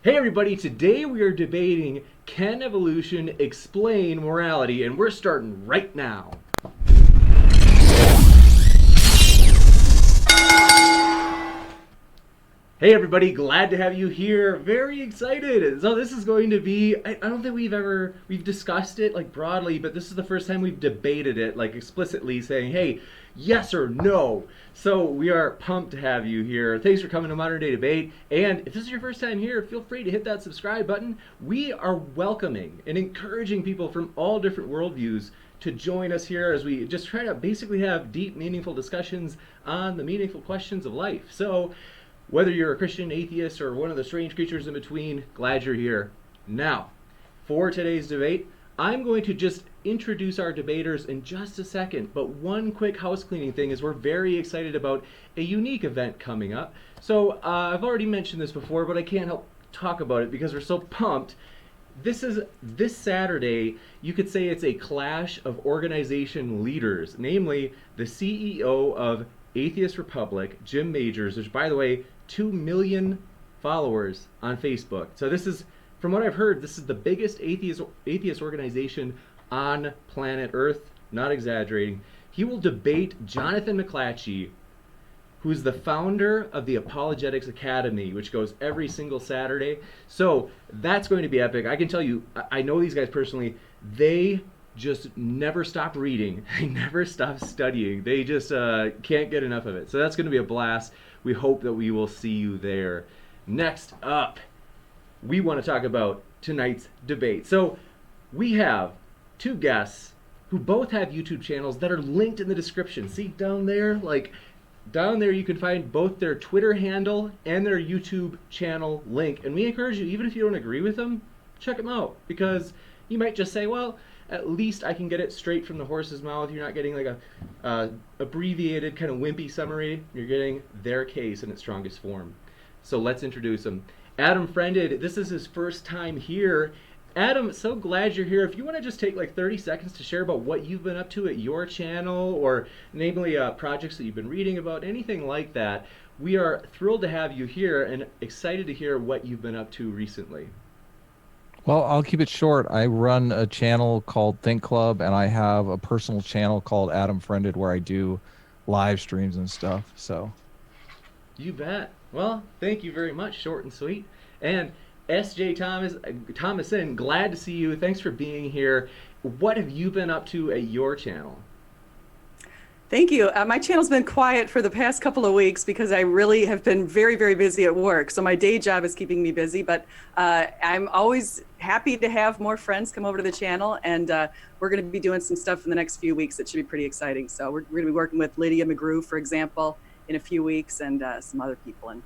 Hey everybody, today we are debating, can evolution explain morality? And we're starting right now. Hey everybody, glad to have you here. Very excited. So this is going to be, I don't think we've discussed it like broadly, but this is the first time we've debated it like explicitly saying, hey, yes or no. So we are pumped to have you here. Thanks for coming to Modern Day Debate. And if this is your first time here, feel free to hit that subscribe button. We are welcoming and encouraging people from all different worldviews to join us here as we just try to basically have deep, meaningful discussions on the meaningful questions of life. So whether you're a Christian, atheist, or one of the strange creatures in between, glad you're here. Now, for today's debate, I'm going to just introduce our debaters in just a second, but one quick house cleaning thing is we're very excited about a unique event coming up. So I've already mentioned this before, but I can't help talk about it because we're so pumped. This Saturday. You could say it's a clash of organization leaders, namely the CEO of Atheist Republic, Jim Majors, which, by the way, 2 million followers on Facebook. So this is, from what I've heard, this is the biggest atheist organization on planet Earth. Not exaggerating. He will debate Jonathan McClatchy, who's the founder of the Apologetics Academy, which goes every single Saturday. So that's going to be epic. I can tell you, I know these guys personally. They just never stop reading. They never stop studying. They just can't get enough of it. So that's going to be a blast. We hope that we will see you there. Next up, we want to talk about tonight's debate. So we have two guests who both have YouTube channels that are linked in the description. See down there? Down there you can find both their Twitter handle and their YouTube channel link. And we encourage you, even if you don't agree with them, check them out. Because you might just say, well, at least I can get it straight from the horse's mouth. You're not getting like a abbreviated kind of wimpy summary. You're getting their case in its strongest form. So let's introduce him. Adam Friended, this is his first time here. Adam, so glad you're here. If you want to just take like 30 seconds to share about what you've been up to at your channel, or namely projects that you've been reading about, anything like that, we are thrilled to have you here and excited to hear what you've been up to recently. Well, I'll keep it short. I run a channel called Think Club, and I have a personal channel called Adam Friended where I do live streams and stuff. So, You bet. Well, thank you very much. Short and sweet. And Thomason, glad to see you. Thanks for being here. What have you been up to at your channel? Thank you. My channel's been quiet for the past couple of weeks because I really have been very, very busy at work. So my day job is keeping me busy, but I'm always happy to have more friends come over to the channel. And we're going to be doing some stuff in the next few weeks that should be pretty exciting. So we're going to be working with Lydia McGrew, for example, in a few weeks, and some other people. And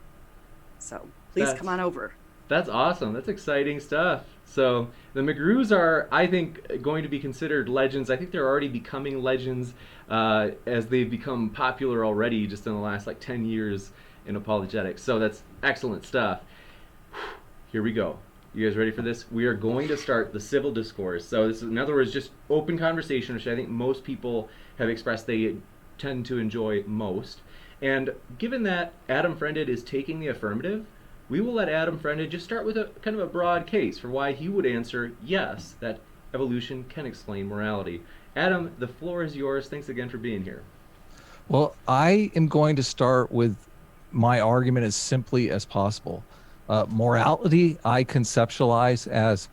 so please That's come on over. That's awesome. That's exciting stuff. So the McGrews are, I think, going to be considered legends. I think they're already becoming legends as they've become popular already just in the last like 10 years in apologetics. So that's excellent stuff. Here we go. You guys ready for this? We are going to start the civil discourse. So this is, in other words, just open conversation, which I think most people have expressed they tend to enjoy most. And given that Adam Friended is taking the affirmative, we will let Adam Friended just start with a kind of a broad case for why he would answer yes, that evolution can explain morality. Adam, the floor is yours. Thanks again for being here. well, I am going to start with my argument as simply as possible. Morality, I conceptualize as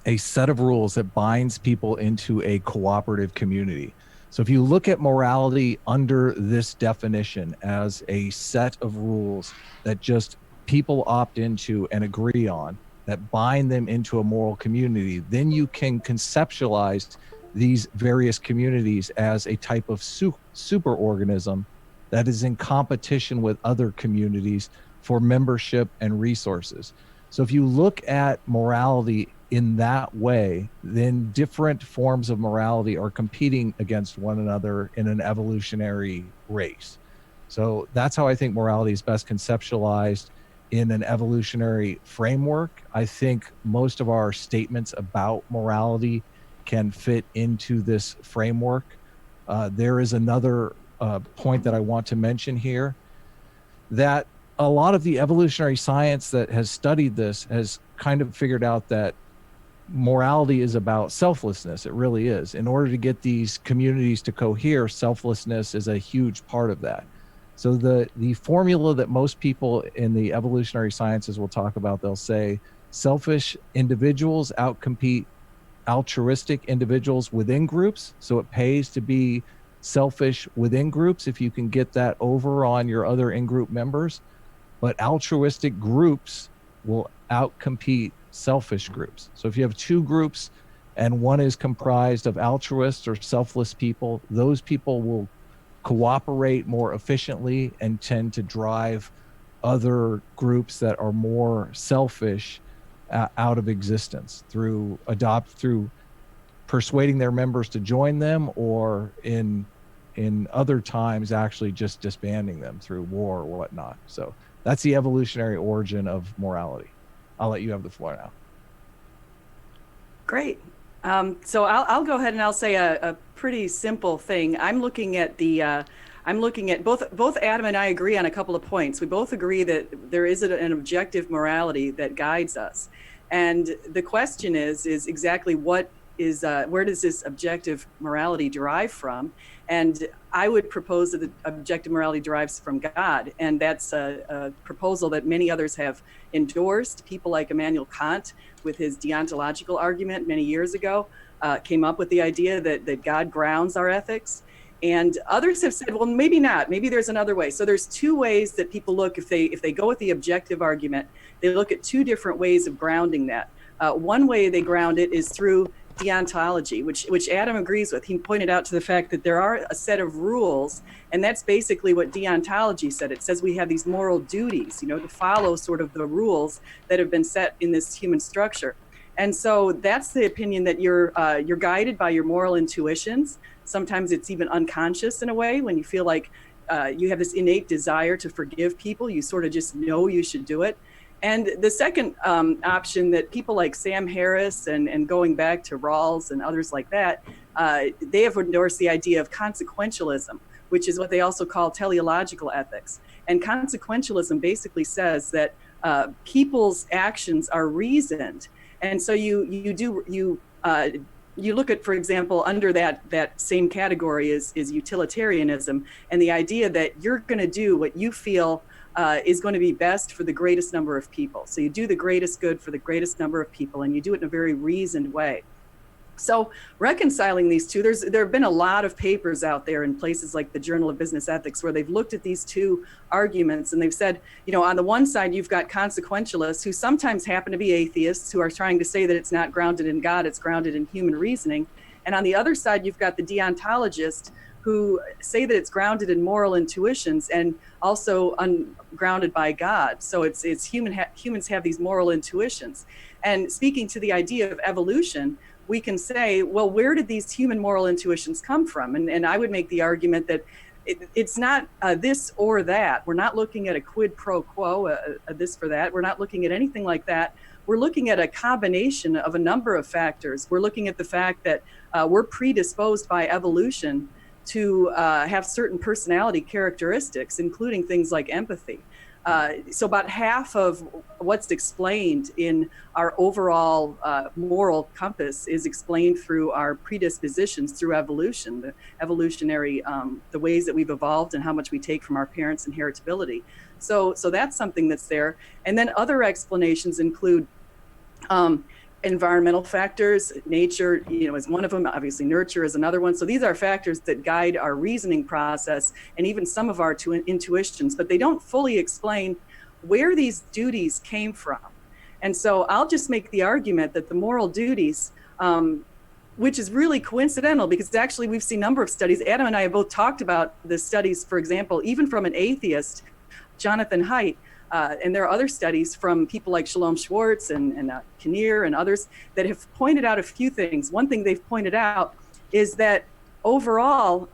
a set of rules that binds people into a cooperative community. So if you look at morality under this definition as a set of rules that just people opt into and agree on, that bind them into a moral community, then you can conceptualize these various communities as a type of superorganism that is in competition with other communities for membership and resources. So if you look at morality in that way, then different forms of morality are competing against one another in an evolutionary race. So that's how I think morality is best conceptualized in an evolutionary framework. I think most of our statements about morality can fit into this framework. There is another point that I want to mention here, that a lot of the evolutionary science that has studied this has kind of figured out that morality is about selflessness. It really is. In order to get these communities to cohere, selflessness is a huge part of that. So the formula that most people in the evolutionary sciences will talk about, they'll say selfish individuals outcompete altruistic individuals within groups. So it pays to be selfish within groups if you can get that over on your other in-group members. But altruistic groups will outcompete selfish groups. So if you have two groups and one is comprised of altruists or selfless people, those people will cooperate more efficiently and tend to drive other groups that are more selfish out of existence through persuading their members to join them, or in other times actually just disbanding them through war or whatnot. So that's the evolutionary origin of morality. I'll let you have the floor now. Great. So I'll go ahead and I'll say a pretty simple thing. I'm looking at both Adam and I agree on a couple of points. We both agree that there is an objective morality that guides us. And the question is exactly what is, where does this objective morality derive from? And I would propose that the objective morality derives from God. And that's a proposal that many others have endorsed. People like Immanuel Kant, with his deontological argument many years ago, came up with the idea that God grounds our ethics. And others have said, well, maybe not. Maybe there's another way. So there's two ways that people look. If they go with the objective argument, they look at two different ways of grounding that. One way they ground it is through deontology, which Adam agrees with. He pointed out to the fact that there are a set of rules, and that's basically what deontology said. It says we have these moral duties, to follow sort of the rules that have been set in this human structure. And so that's the opinion that you're guided by your moral intuitions. Sometimes it's even unconscious in a way when you feel like you have this innate desire to forgive people. You sort of just know you should do it. And the second option that people like Sam Harris and going back to Rawls and others like that, they have endorsed the idea of consequentialism, which is what they also call teleological ethics. And consequentialism basically says that people's actions are reasoned. And so you look at, for example, under that same category is utilitarianism, and the idea that you're going to do what you feel is going to be best for the greatest number of people. So you do the greatest good for the greatest number of people, and you do it in a very reasoned way. So reconciling these two, there have been a lot of papers out there in places like the Journal of Business Ethics where they've looked at these two arguments, and they've said, on the one side, you've got consequentialists who sometimes happen to be atheists who are trying to say that it's not grounded in God, it's grounded in human reasoning. And on the other side, you've got the deontologists who say that it's grounded in moral intuitions and also ungrounded by God. So it's humans have these moral intuitions. And speaking to the idea of evolution, we can say, well, where did these human moral intuitions come from? And I would make the argument that it's not this or that. We're not looking at a quid pro quo, a this for that. We're not looking at anything like that. We're looking at a combination of a number of factors. We're looking at the fact that we're predisposed by evolution to have certain personality characteristics, including things like empathy. So about half of what's explained in our overall moral compass is explained through our predispositions through evolution, the evolutionary, the ways that we've evolved and how much we take from our parents' inheritability. So that's something that's there. And then other explanations include environmental factors. Nature, is one of them. Obviously, nurture is another one. So these are factors that guide our reasoning process and even some of our intuitions, but they don't fully explain where these duties came from. And so I'll just make the argument that the moral duties, which is really coincidental because actually we've seen a number of studies. Adam and I have both talked about the studies, for example, even from an atheist, Jonathan Haidt, and there are other studies from people like Shalom Schwartz and Kinnear and others that have pointed out a few things. One thing they've pointed out is that overall,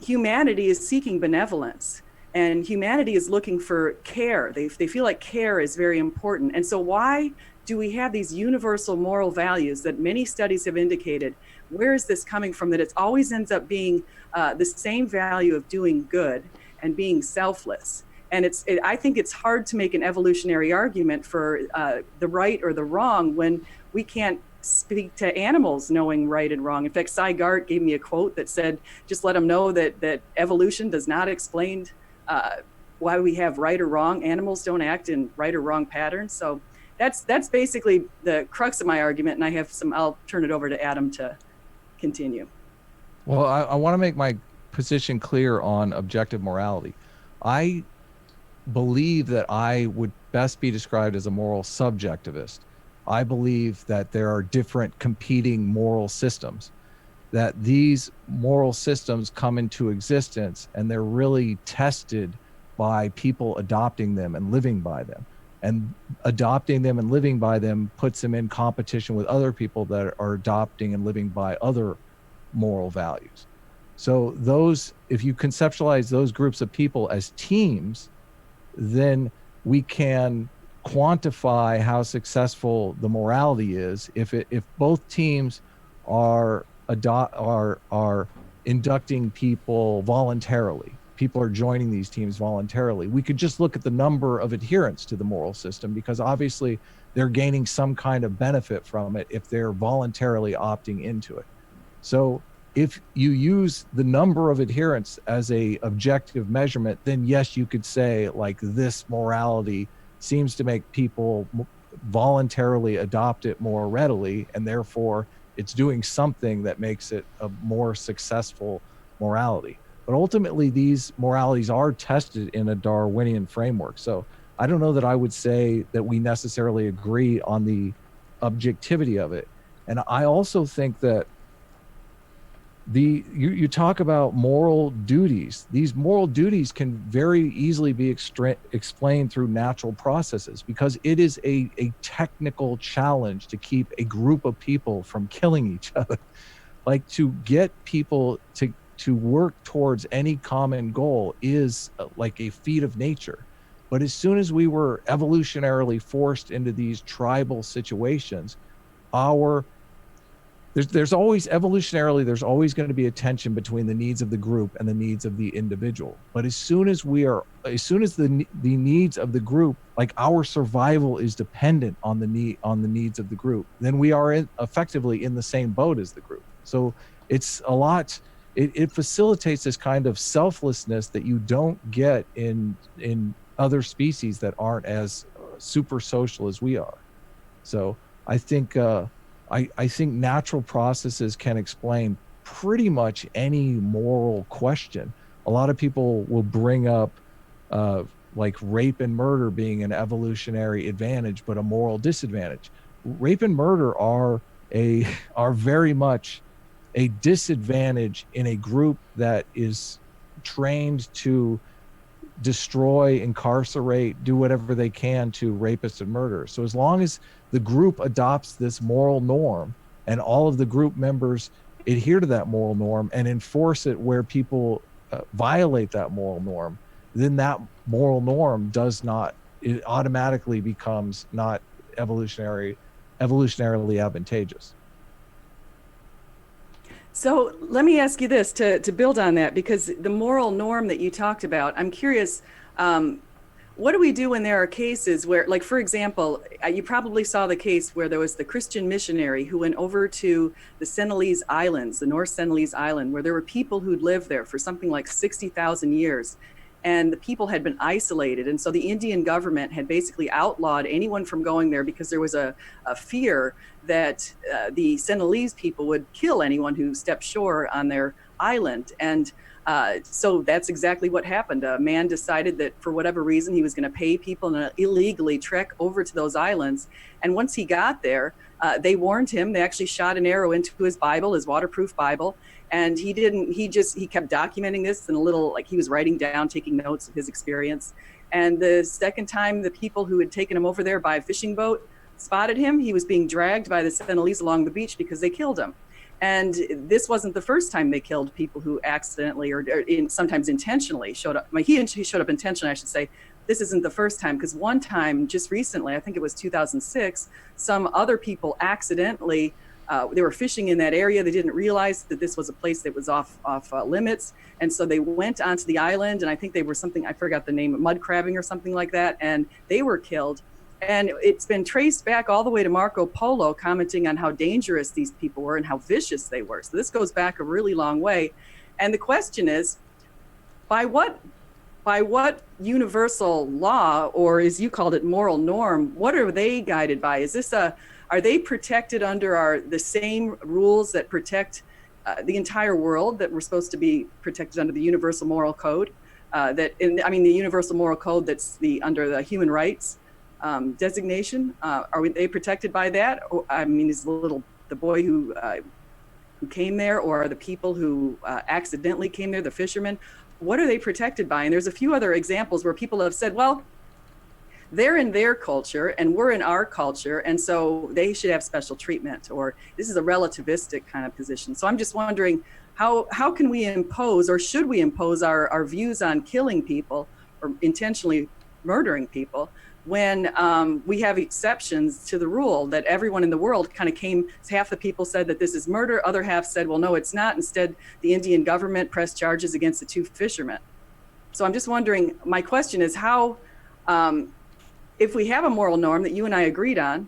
humanity is seeking benevolence, and humanity is looking for care. They feel like care is very important. And so why do we have these universal moral values that many studies have indicated? Where is this coming from? That it always ends up being the same value of doing good and being selfless. And I think it's hard to make an evolutionary argument for the right or the wrong when we can't speak to animals knowing right and wrong. In fact, Cy Gart gave me a quote that said, just let them know that evolution does not explain why we have right or wrong. Animals don't act in right or wrong patterns. So that's basically the crux of my argument. And I'll turn it over to Adam to continue. Well, I want to make my position clear on objective morality. I believe that I would best be described as a moral subjectivist. I believe that there are different competing moral systems, that these moral systems come into existence and they're really tested by people adopting them and living by them. And adopting them and living by them puts them in competition with other people that are adopting and living by other moral values. So if you conceptualize those groups of people as teams, then we can quantify how successful the morality is if both teams are inducting people voluntarily. People are joining these teams voluntarily. We could just look at the number of adherents to the moral system, because obviously they're gaining some kind of benefit from it if they're voluntarily opting into it. So if you use the number of adherents as a objective measurement, then yes, you could say like this morality seems to make people voluntarily adopt it more readily, and therefore it's doing something that makes it a more successful morality. But ultimately, these moralities are tested in a Darwinian framework. So I don't know that I would say that we necessarily agree on the objectivity of it. And I also think that you talk about moral duties. These moral duties can very easily be explained through natural processes, because it is a technical challenge to keep a group of people from killing each other. Like, to get people to work towards any common goal is like a feat of nature. But as soon as we were evolutionarily forced into these tribal situations, there's always going to be a tension between the needs of the group and the needs of the individual. But as soon as the needs of the group, like our survival is dependent on the needs of the group, then we are effectively in the same boat as the group. So it's a lot. It facilitates this kind of selflessness that you don't get in other species that aren't as super social as we are. So I think I think natural processes can explain pretty much any moral question. A lot of people will bring up like rape and murder being an evolutionary advantage, but a moral disadvantage. Rape and murder are very much a disadvantage in a group that is trained to destroy, incarcerate, do whatever they can to rapists and murderers. So as long as the group adopts this moral norm and all of the group members adhere to that moral norm and enforce it where people violate that moral norm, then that moral norm it automatically becomes not evolutionarily advantageous. So let me ask you this to build on that, because the moral norm that you talked about, I'm curious, what do we do when there are cases where, like, for example, you probably saw the case where there was the Christian missionary who went over to the Sentinelese Islands, the North Sentinelese Island, where there were people who'd lived there for something like 60,000 years. And the people had been isolated. And so the Indian government had basically outlawed anyone from going there because there was a fear that the Sentinelese people would kill anyone who stepped shore on their island. And so that's exactly what happened. A man decided that for whatever reason, he was going to pay people to illegally trek over to those islands. And once he got there, they warned him. They actually shot an arrow into his Bible, his waterproof Bible. And he kept documenting this in a little, like he was writing down, taking notes of his experience. And the second time the people who had taken him over there by a fishing boat spotted him, he was being dragged by the Sentinelese along the beach because they killed him. And this wasn't the first time they killed people who accidentally or sometimes intentionally showed up. He showed up intentionally, I should say. This isn't the first time, because one time just recently, I think it was 2006, some other people accidentally They were fishing in that area. They didn't realize that this was a place that was off limits. And so they went onto the island, and I think they were something, I forgot the name, mud crabbing or something like that, and they were killed. And it's been traced back all the way to Marco Polo, commenting on how dangerous these people were and how vicious they were. So this goes back a really long way. And the question is, by what universal law, or as you called it, moral norm, what are they guided by? Are they protected under the same rules that protect the entire world, that we're supposed to be protected under the Universal Moral Code? The Universal Moral Code that's under the human rights designation. Are they protected by that? Is the boy who came there, or the people who accidentally came there, the fishermen? What are they protected by? And there's a few other examples where people have said, well, they're in their culture and we're in our culture, and so they should have special treatment, or this is a relativistic kind of position. So I'm just wondering, how can we impose, or should we impose our views on killing people or intentionally murdering people when we have exceptions to the rule that everyone in the world kind of came? Half the people said that this is murder, other half said, well, no, it's not. Instead, the Indian government pressed charges against the two fishermen. So I'm just wondering, my question is how, if we have a moral norm that you and I agreed on,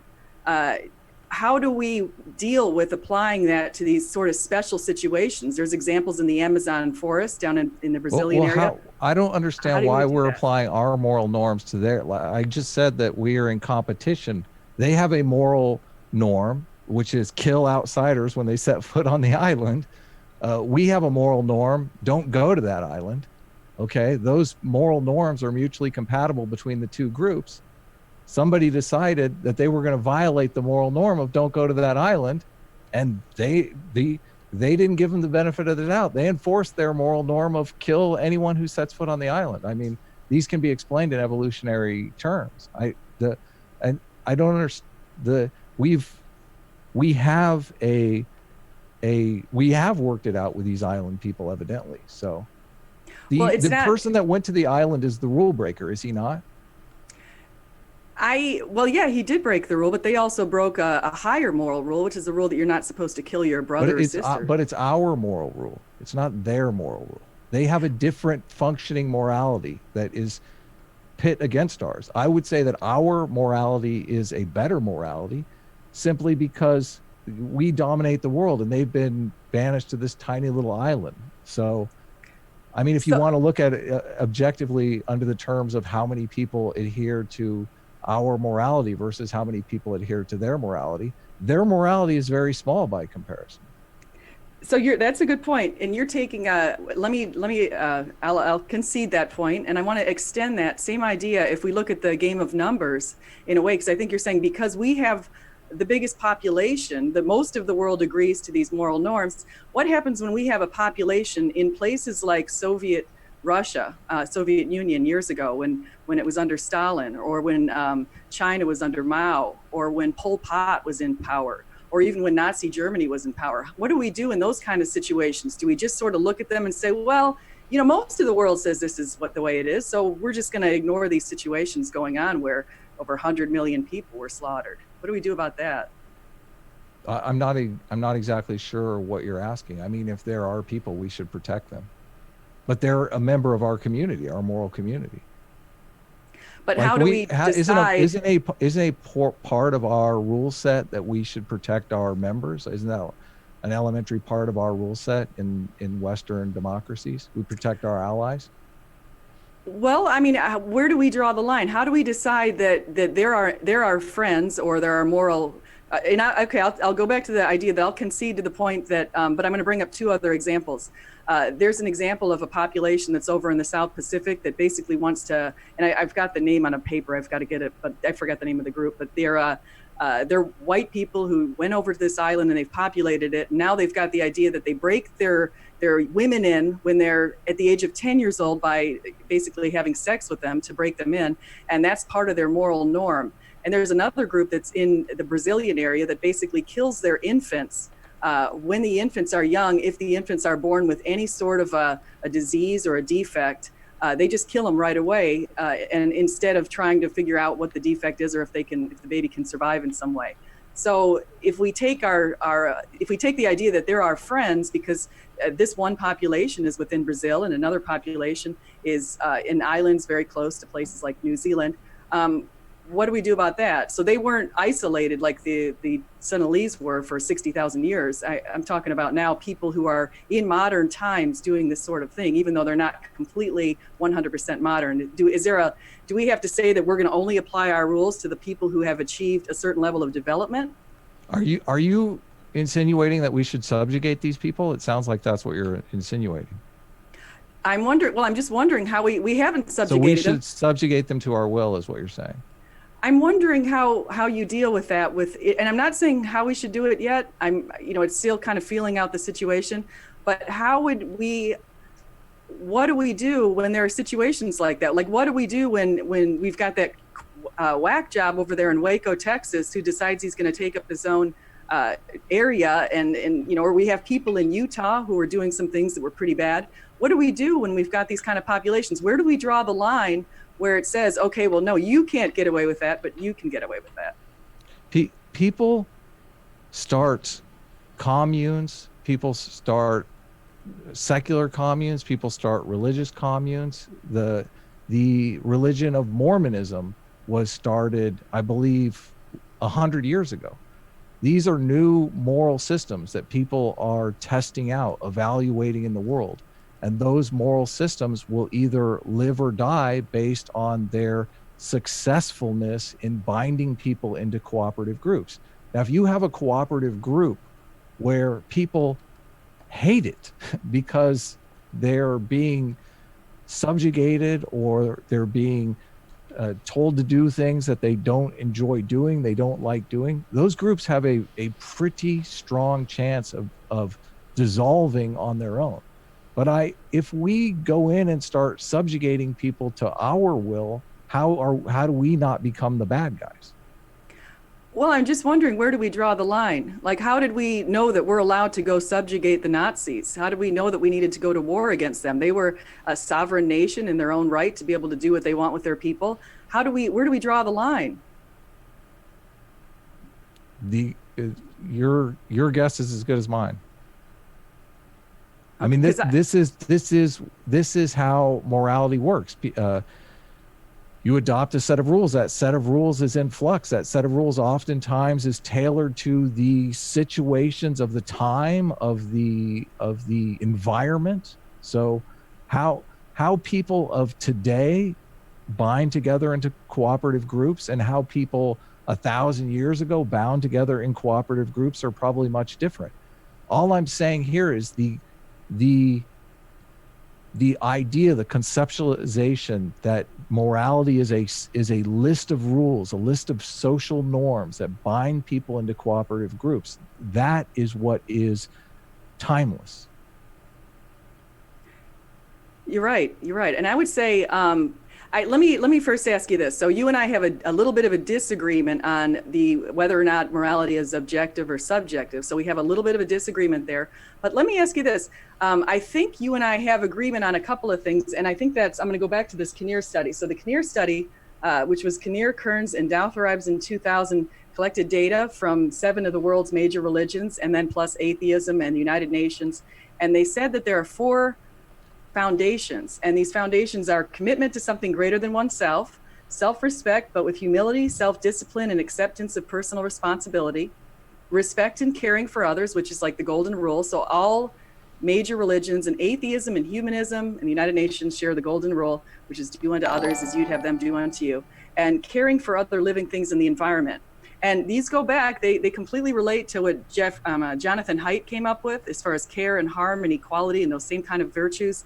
how do we deal with applying that to these sort of special situations? There's examples in the Amazon forest down in the Brazilian area. I don't understand why we're applying our moral norms to their. I just said that we are in competition. They have a moral norm, which is kill outsiders when they set foot on the island. We have a moral norm, don't go to that island. Okay, those moral norms are mutually compatible between the two groups. Somebody decided that they were going to violate the moral norm of don't go to that island, and they didn't give them the benefit of the doubt. They enforced their moral norm of kill anyone who sets foot on the island. I mean, these can be explained in evolutionary terms. I don't understand. We have worked it out with these island people, evidently. So the person that went to the island is the rule breaker, is he not? Yeah, he did break the rule, but they also broke a higher moral rule, which is the rule that you're not supposed to kill your brother or sister. But it's our moral rule. It's not their moral rule. They have a different functioning morality that is pit against ours. I would say that our morality is a better morality simply because we dominate the world and they've been banished to this tiny little island. So, I mean, if you want to look at it objectively under the terms of how many people adhere to our morality versus how many people adhere to their morality is very small by comparison. So that's a good point. And you're taking I'll concede that point, and I want to extend that same idea if we look at the game of numbers in a way, because I think you're saying because we have the biggest population, that most of the world agrees to these moral norms. What happens when we have a population in places like Soviet Russia, Soviet Union years ago, when it was under Stalin, or when China was under Mao, or when Pol Pot was in power, or even when Nazi Germany was in power? What do we do in those kind of situations? Do we just sort of look at them and say, well, most of the world says this is the way it is, so we're just going to ignore these situations going on where over 100 million people were slaughtered? What do we do about that? I'm not exactly sure what you're asking. I mean, if there are people, we should protect them. But they're a member of our community, our moral community. But how do we decide? Isn't a part of our rule set that we should protect our members? Isn't that an elementary part of our rule set in Western democracies? We protect our allies. Well, I mean, where do we draw the line? How do we decide that there are friends, or there are moral? I'll go back to the idea that I'll concede to the point that, but I'm going to bring up two other examples. There's an example of a population that's over in the South Pacific that basically wants to, and I've got the name on a paper, I've got to get it, but I forgot the name of the group, but they're white people who went over to this island and they've populated it. Now they've got the idea that they break their women in when they're at the age of 10 years old by basically having sex with them to break them in. And that's part of their moral norm. And there's another group that's in the Brazilian area that basically kills their infants when the infants are young. If the infants are born with any sort of a disease or a defect, they just kill them right away. And instead of trying to figure out what the defect is, or if the baby can survive in some way. So if we take if we take the idea that there are friends, because this one population is within Brazil and another population is in islands very close to places like New Zealand, what do we do about that? So they weren't isolated like the Senegalese were for 60,000 years. I'm talking about now people who are in modern times doing this sort of thing, even though they're not completely 100% modern. Do we have to say that we're going to only apply our rules to the people who have achieved a certain level of development? Are you insinuating that we should subjugate these people? It sounds like that's what you're insinuating. I'm just wondering how we haven't subjugated them. So we should subjugate them to our will, is what you're saying. I'm wondering how you deal with that and I'm not saying how we should do it yet. It's still kind of feeling out the situation, but what do we do when there are situations like that? Like, what do we do when we've got that whack job over there in Waco, Texas, who decides he's going to take up his own area, or we have people in Utah who are doing some things that were pretty bad. What do we do when we've got these kind of populations? Where do we draw the line where it says, okay, well, no, you can't get away with that, but you can get away with that? People start communes, people start secular communes, people start religious communes. The religion of Mormonism was started, I believe, 100 years ago. These are new moral systems that people are testing out, evaluating in the world. And those moral systems will either live or die based on their successfulness in binding people into cooperative groups. Now, if you have a cooperative group where people hate it because they're being subjugated or they're being told to do things that they don't enjoy doing, they don't like doing, those groups have a pretty strong chance of dissolving on their own. But if we go in and start subjugating people to our will, how do we not become the bad guys? Well, I'm just wondering, where do we draw the line? Like, how did we know that we're allowed to go subjugate the Nazis? How did we know that we needed to go to war against them? They were a sovereign nation in their own right to be able to do what they want with their people. Where do we draw the line? Your guess is as good as mine. I mean, this is how morality works. You adopt a set of rules. That set of rules is in flux. That set of rules oftentimes is tailored to the situations of the time, of the environment. So how people of today bind together into cooperative groups and how people 1,000 years ago bound together in cooperative groups are probably much different. All I'm saying here is the idea, the conceptualization that morality is a list of rules, a list of social norms that bind people into cooperative groups. That is what is timeless. You're right. And I would say, let me first ask you this. So you and I have a little bit of a disagreement on whether or not morality is objective or subjective. So we have a little bit of a disagreement there. But let me ask you this. I think you and I have agreement on a couple of things. And I think I'm going to go back to this Kinnear study. So the Kinnear study, which was Kinnear, Kearns, and Doutharibes in 2000, collected data from 7 of the world's major religions, and then plus atheism and the United Nations. And they said that there are 4 foundations, and these foundations are commitment to something greater than oneself, self-respect, but with humility, self-discipline, and acceptance of personal responsibility, respect and caring for others, which is like the golden rule. So all major religions and atheism and humanism and the United Nations share the golden rule, which is do unto others as you'd have them do unto you, and caring for other living things in the environment. And these go back, they completely relate to what Jonathan Haidt came up with as far as care and harm and equality and those same kind of virtues.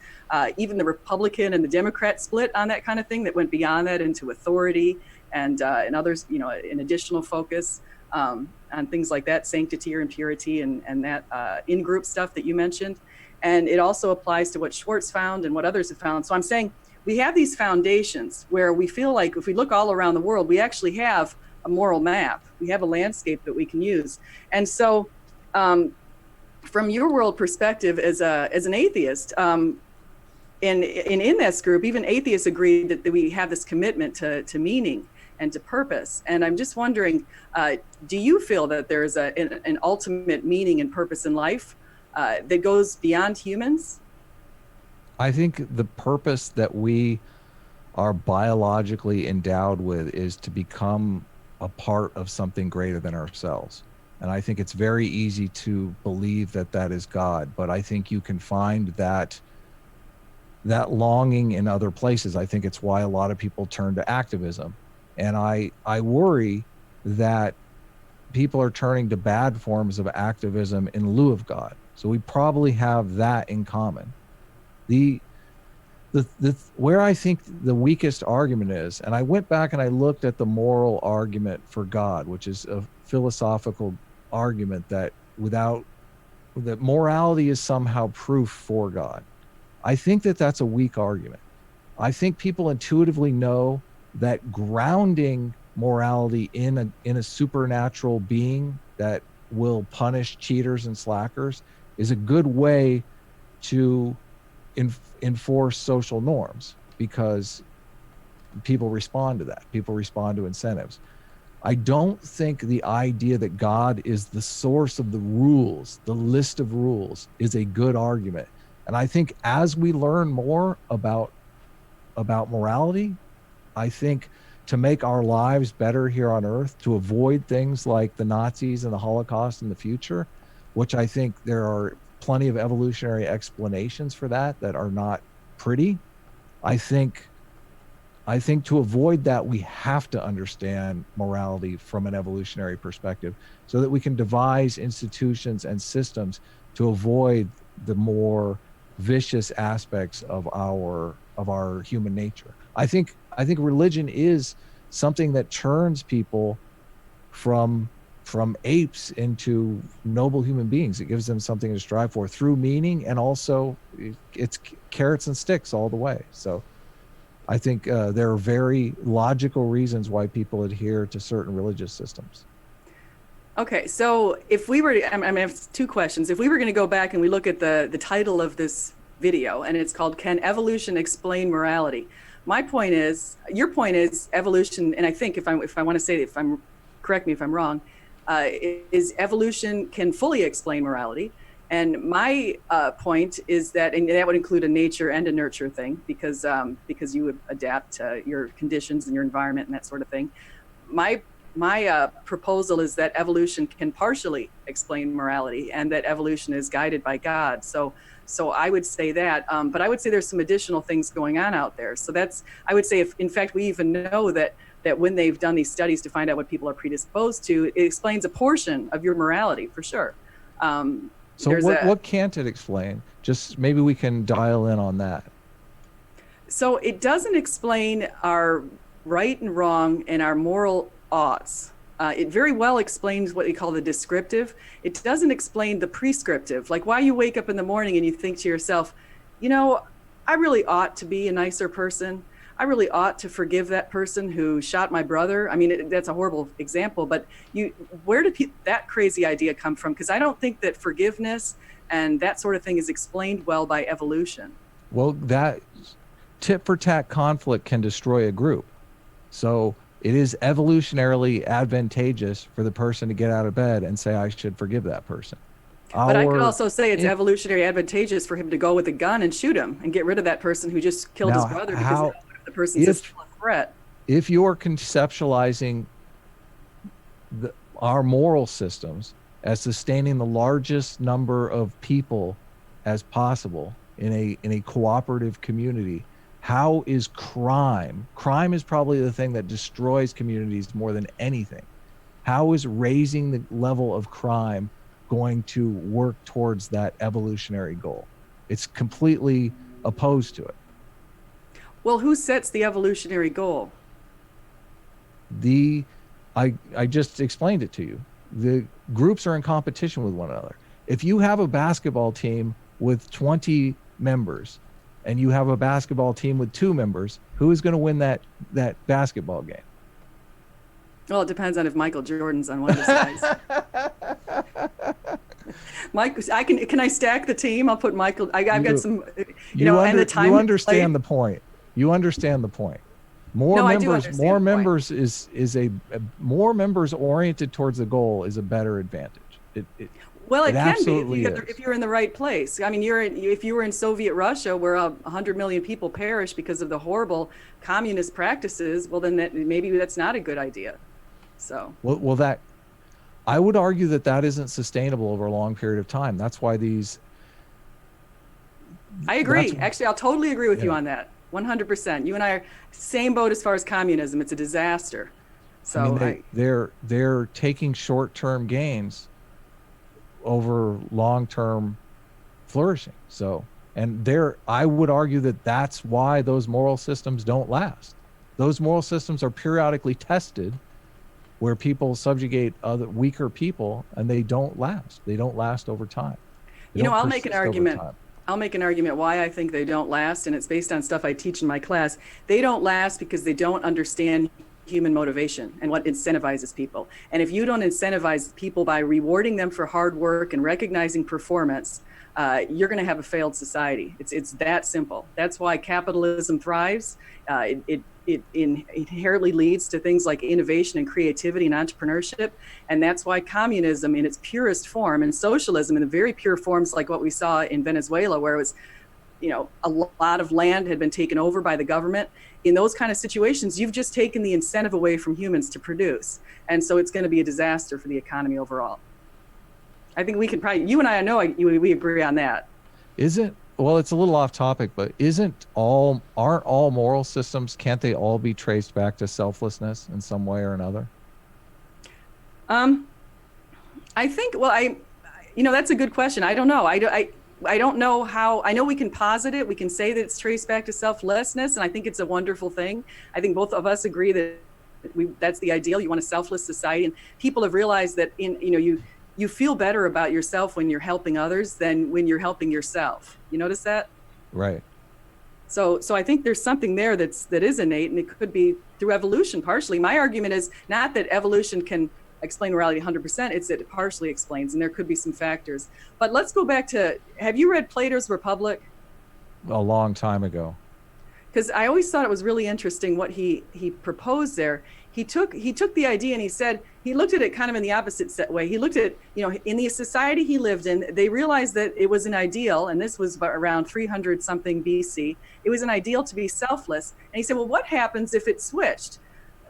Even the Republican and the Democrat split on that kind of thing that went beyond that into authority and others, an additional focus on things like that, sanctity or impurity and that in-group stuff that you mentioned. And it also applies to what Schwartz found and what others have found. So I'm saying we have these foundations where we feel like if we look all around the world, we actually have a moral map. We have a landscape that we can use. And so from your world perspective as an atheist, in this group, even atheists agreed that we have this commitment to meaning. and to purpose. And I'm just wondering, do you feel that there's an ultimate meaning and purpose in life that goes beyond humans? I think the purpose that we are biologically endowed with is to become a part of something greater than ourselves. And I think it's very easy to believe that that is God, but I think you can find that longing in other places. I think it's why a lot of people turn to activism. And I worry that people are turning to bad forms of activism in lieu of God. So we probably have that in common. The where I think the weakest argument is, and I went back and I looked at the moral argument for God, which is a philosophical argument that morality is somehow proof for God. I think that that's a weak argument. I think people intuitively know that grounding morality in a supernatural being that will punish cheaters and slackers is a good way to enforce social norms, because people respond to that. People respond to incentives. I don't think the idea that God is the source of the rules, the list of rules, is a good argument. And I think as we learn more about morality, I think to make our lives better here on Earth, to avoid things like the Nazis and the Holocaust in the future, which I think there are plenty of evolutionary explanations for that are not pretty. I think to avoid that, we have to understand morality from an evolutionary perspective so that we can devise institutions and systems to avoid the more vicious aspects of our human nature. I think religion is something that turns people from apes into noble human beings. It gives them something to strive for through meaning, and also it's carrots and sticks all the way. So I think there are very logical reasons why people adhere to certain religious systems. Okay, so if we were to, I have two questions. If we were going to go back and we look at the title of this video, and it's called "Can Evolution Explain Morality?" My point is, your point is evolution, and I think if I want to say, correct me if I'm wrong, is evolution can fully explain morality. And my point is that, and that would include a nature and a nurture thing, because you would adapt to your conditions and your environment and that sort of thing. My proposal is that evolution can partially explain morality, and that evolution is guided by God. So I would say that, but I would say there's some additional things going on out there. So I would say, if in fact we even know that when they've done these studies to find out what people are predisposed to, it explains a portion of your morality for sure. So what can't it explain? Just maybe we can dial in on that. So it doesn't explain our right and wrong and our moral oughts. It very well explains what we call the descriptive. It doesn't explain the prescriptive, like why you wake up in the morning and you think to yourself, I really ought to be a nicer person. I really ought to forgive that person who shot my brother. I mean, that's a horrible example, but where did that crazy idea come from? Because I don't think that forgiveness and that sort of thing is explained well by evolution. Well, that tit for tat conflict can destroy a group. So it is evolutionarily advantageous for the person to get out of bed and say, I should forgive that person. But I could also say it's evolutionary advantageous for him to go with a gun and shoot him and get rid of that person who just killed his brother, because the person's still a threat. If you're conceptualizing our moral systems as sustaining the largest number of people as possible in a cooperative community, how is crime is probably the thing that destroys communities more than anything. How is raising the level of crime going to work towards that evolutionary goal? It's completely opposed to it. Well, who sets the evolutionary goal? I just explained it to you. The groups are in competition with one another. If you have a basketball team with 20 members and you have a basketball team with 2 members, who is going to win that basketball game? Well, it depends on if Michael Jordan's on one of the sides. Mike, can I stack the team? I'll put Michael. I've got some, and the time. You understand the point. You understand the point. More No, I do members, understand more the point. members is a more members oriented towards the goal is a better advantage. Well, It it can be absolutely is. if you're in the right place. I mean, if you were in Soviet Russia, where 100 million people perished because of the horrible communist practices, well, then maybe that's not a good idea. So, Well, that I would argue that isn't sustainable over a long period of time. That's why these. I agree. That's, Actually, I'll totally agree with you yeah. on that. 100%. You and I are same boat as far as communism. It's a disaster. I mean, So they're taking short-term gains over long-term flourishing. So, and I would argue that that's why those moral systems don't last. Those moral systems are periodically tested where people subjugate other weaker people, and they don't last. They don't last over time. I'll make an argument. I'll make an argument why I think they don't last, and it's based on stuff I teach in my class. They don't last because they don't understand human motivation and what incentivizes people. And if you don't incentivize people by rewarding them for hard work and recognizing performance, you're going to have a failed society. It's that simple. That's why capitalism thrives. It inherently leads to things like innovation and creativity and entrepreneurship. And that's why communism in its purest form and socialism in the very pure forms like what we saw in Venezuela, where it was, a lot of land had been taken over by the government. In those kind of situations, you've just taken the incentive away from humans to produce. And so it's going to be a disaster for the economy overall. I think we can probably, you and I know we agree on that. Well, it's a little off topic, but aren't all moral systems, can't they all be traced back to selflessness in some way or another? I think, that's a good question. I don't know. I don't know how. I know we can posit it. We can say that it's traced back to selflessness, and I think it's a wonderful thing. I think both of us agree that that's the ideal. You want a selfless society, and people have realized that you feel better about yourself when you're helping others than when you're helping yourself. You notice that? Right. So I think there's something there that is innate, and it could be through evolution partially. My argument is not that evolution can explain morality 100%, it's that it partially explains, and there could be some factors. But let's go back to, have you read Plato's Republic? A long time ago. Because I always thought it was really interesting what he proposed there. He took the idea and he looked at it kind of in the opposite way. He looked at, in the society he lived in, they realized that it was an ideal, and this was around 300 something BC. It was an ideal to be selfless. And he said, well, what happens if it switched?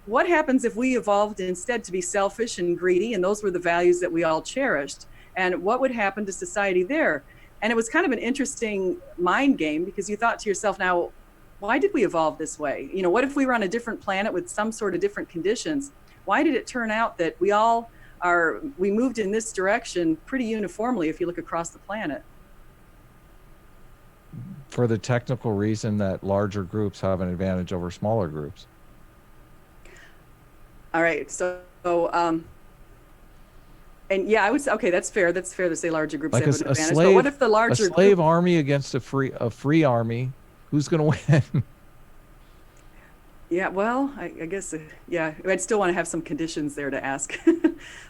What happens if we evolved instead to be selfish and greedy? And those were the values that we all cherished. And what would happen to society there? And it was kind of an interesting mind game, because you thought to yourself, now, why did we evolve this way? What if we were on a different planet with some sort of different conditions? Why did it turn out that we moved in this direction pretty uniformly if you look across the planet? For the technical reason that larger groups have an advantage over smaller groups. All right. So, and yeah, I would say, okay, that's fair. That's fair to say larger groups have an advantage. But what if the larger slave army against a free army? Who's going to win? Yeah, well, I guess, yeah, I'd still want to have some conditions there to ask.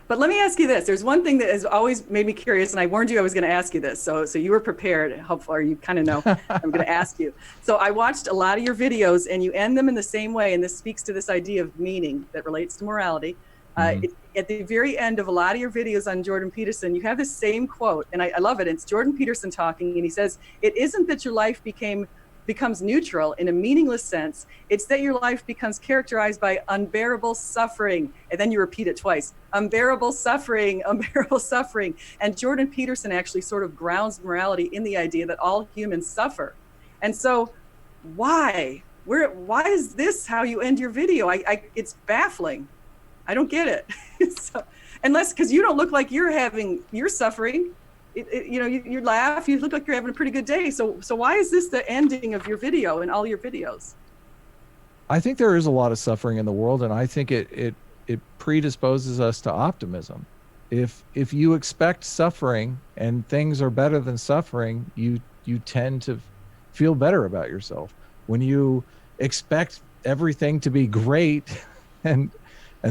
But let me ask you this. There's one thing that has always made me curious, and I warned you I was going to ask you this. So you were prepared. Hopefully, or you kind of know I'm going to ask you. So I watched a lot of your videos, and you end them in the same way, and this speaks to this idea of meaning that relates to morality. At the very end of a lot of your videos on Jordan Peterson, you have this same quote, and I love it. It's Jordan Peterson talking, and he says, "It isn't that your life becomes neutral in a meaningless sense. It's that your life becomes characterized by unbearable suffering." And then you repeat it twice, unbearable suffering, unbearable suffering. And Jordan Peterson actually sort of grounds morality in the idea that all humans suffer. And so why is this how you end your video? It's baffling. I don't get it. So, because you don't look like you're suffering. You laugh, you look like you're having a pretty good day. So why is this the ending of your video and all your videos? I think there is a lot of suffering in the world, and I think it predisposes us to optimism. If you expect suffering and things are better than suffering, you tend to feel better about yourself. When you expect everything to be great and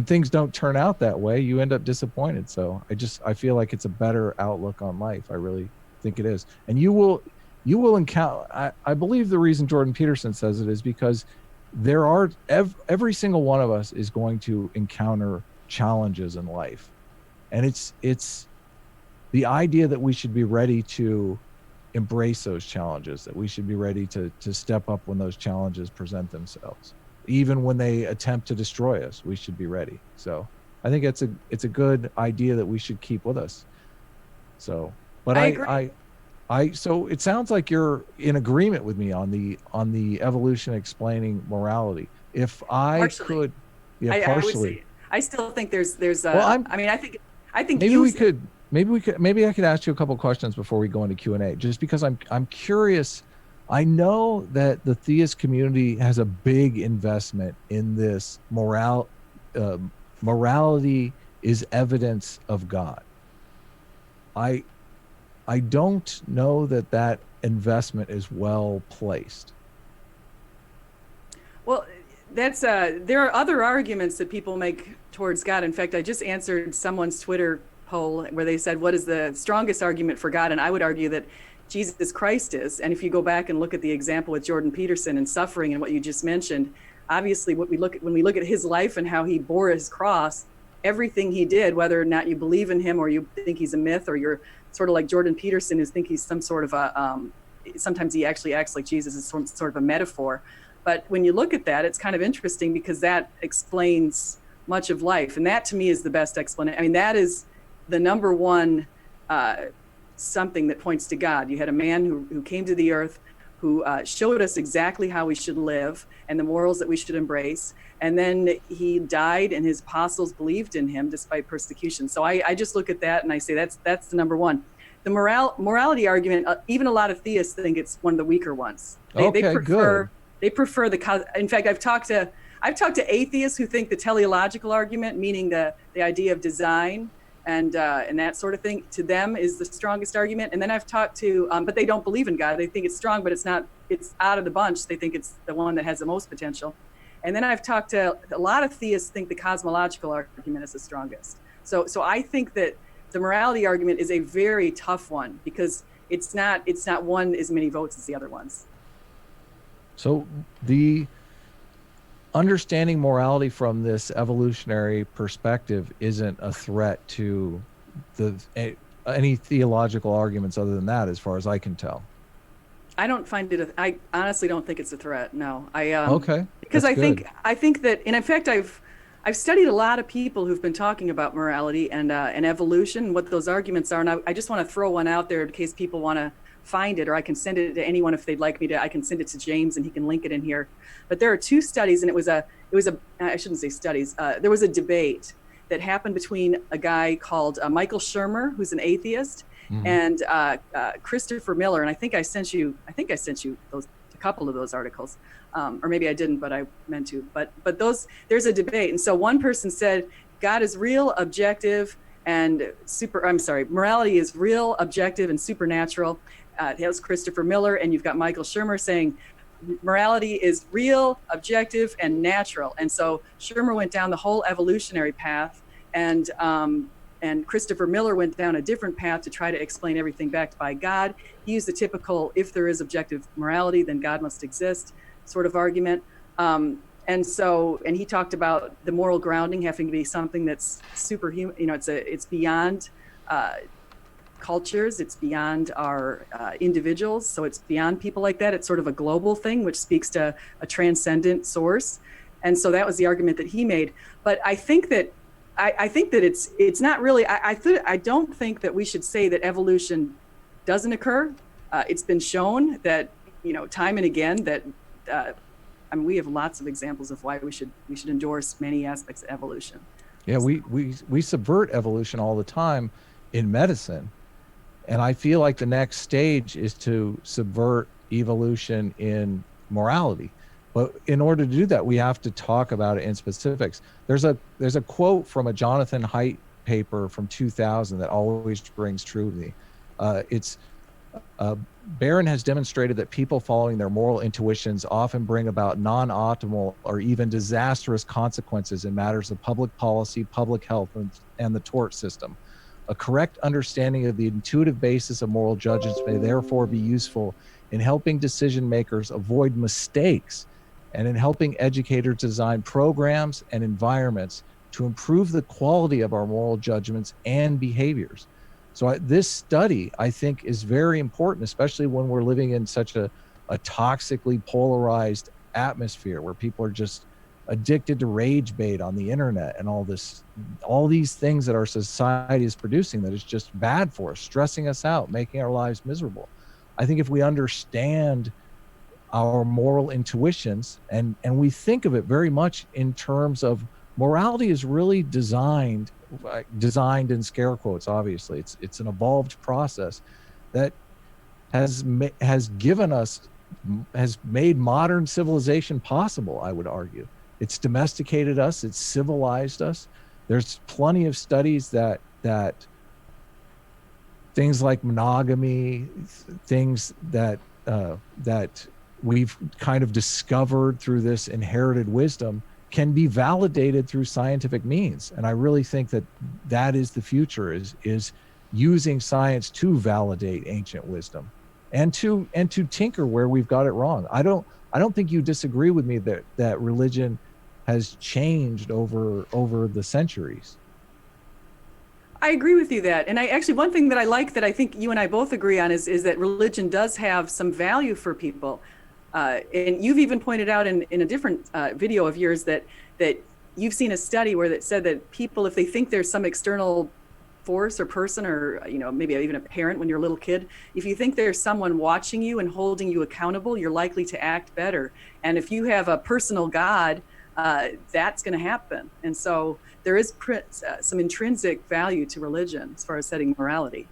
things don't turn out that way, you end up disappointed. So I feel like it's a better outlook on life. I really think it is. And you will encounter, I believe the reason Jordan Peterson says it is because there are every single one of us is going to encounter challenges in life, and it's the idea that we should be ready to embrace those challenges, that we should be ready to step up when those challenges present themselves, even when they attempt to destroy us. We should be ready. So I think it's a good idea that we should keep with us. So, but I agree. So it sounds like you're in agreement with me on the evolution explaining morality. If I Partially. could, yeah, I would partially. say I still think there's Well, I mean, I think maybe you we could, maybe I could ask you a couple questions before we go into Q&A, just because I'm curious. I know that the theist community has a big investment in this morality is evidence of God. I don't know that investment is well placed. Well, that's there are other arguments that people make towards God. In fact, I just answered someone's Twitter poll where they said, "What is the strongest argument for God?" And I would argue that Jesus Christ is. And if you go back and look at the example with Jordan Peterson and suffering and what you just mentioned, obviously when we look at his life and how he bore his cross, everything he did, whether or not you believe in him or you think he's a myth, or you're sort of like Jordan Peterson who think he's some sort of a sometimes he actually acts like Jesus is some sort of a metaphor. But when you look at that, it's kind of interesting because that explains much of life. And that to me is the best explanation. I mean, that is the number one something that points to God. You had a man who came to the earth, who showed us exactly how we should live and the morals that we should embrace. And then he died and his apostles believed in him despite persecution. So I just look at that and I say that's the number one. The morality argument, even a lot of theists think it's one of the weaker ones. They prefer in fact, I've talked to atheists who think the teleological argument, meaning the idea of design and that sort of thing, to them is the strongest argument. And then I've talked to, but they don't believe in God. They think it's strong, but it's not. It's out of the bunch. They think it's the one that has the most potential. And then I've talked to a lot of theists think the cosmological argument is the strongest. So I think that the morality argument is a very tough one because it's not won as many votes as the other ones. So the understanding morality from this evolutionary perspective isn't a threat to any theological arguments other than that, as far as I can tell. I don't find it. I honestly don't think it's a threat. No, okay. Because I think that, and in fact, I've studied a lot of people who've been talking about morality and evolution, what those arguments are, and I just want to throw one out there in case people want to find it, or I can send it to anyone if they'd like me to. I can send it to James and he can link it in here. But there are two studies, and it was a I shouldn't say studies. There was a debate that happened between a guy called Michael Shermer, who's an atheist, and Christopher Miller. And I think I sent you those, a couple of those articles, or maybe I didn't, but I meant to. But there's a debate, and so one person said God is real, objective, and morality is real, objective, and supernatural. That was Christopher Miller, and you've got Michael Shermer saying morality is real, objective, and natural. And so Shermer went down the whole evolutionary path, and Christopher Miller went down a different path to try to explain everything backed by God. He used the typical, if there is objective morality, then God must exist sort of argument. And he talked about the moral grounding having to be something that's superhuman. It's beyond cultures, it's beyond our individuals, so it's beyond people like that. It's sort of a global thing, which speaks to a transcendent source. And so that was the argument that he made. But I think that it's not really. I don't think that we should say that evolution doesn't occur. It's been shown that time and again that. We have lots of examples of why we should endorse many aspects of evolution. Yeah, we subvert evolution all the time in medicine, and I feel like the next stage is to subvert evolution in morality. But in order to do that, we have to talk about it in specifics. There's a quote from a Jonathan Haidt paper from 2000 that always rings true to me. Barron has demonstrated that people following their moral intuitions often bring about non-optimal or even disastrous consequences in matters of public policy, public health, and the tort system. A correct understanding of the intuitive basis of moral judgments may therefore be useful in helping decision makers avoid mistakes and in helping educators design programs and environments to improve the quality of our moral judgments and behaviors. So this study, I think, is very important, especially when we're living in such a toxically polarized atmosphere where people are just addicted to rage bait on the internet and all these things that our society is producing that is just bad for us, stressing us out, making our lives miserable. I think if we understand our moral intuitions and we think of it very much in terms of morality is really designed in scare quotes, obviously. It's an evolved process that has made modern civilization possible, I would argue. It's domesticated us, it's civilized us. There's plenty of studies that things like monogamy, things that we've kind of discovered through this inherited wisdom can be validated through scientific means. And I really think that is the future, is using science to validate ancient wisdom and to tinker where we've got it wrong. I don't think you disagree with me that religion has changed over the centuries. I agree with you that. And one thing that I like that I think you and I both agree on is that religion does have some value for people. And you've even pointed out in a different video of yours that you've seen a study where that said that people, if they think there's some external force or person, or maybe even a parent when you're a little kid, if you think there's someone watching you and holding you accountable, you're likely to act better. And if you have a personal God, that's going to happen. And so there is some intrinsic value to religion as far as setting morality.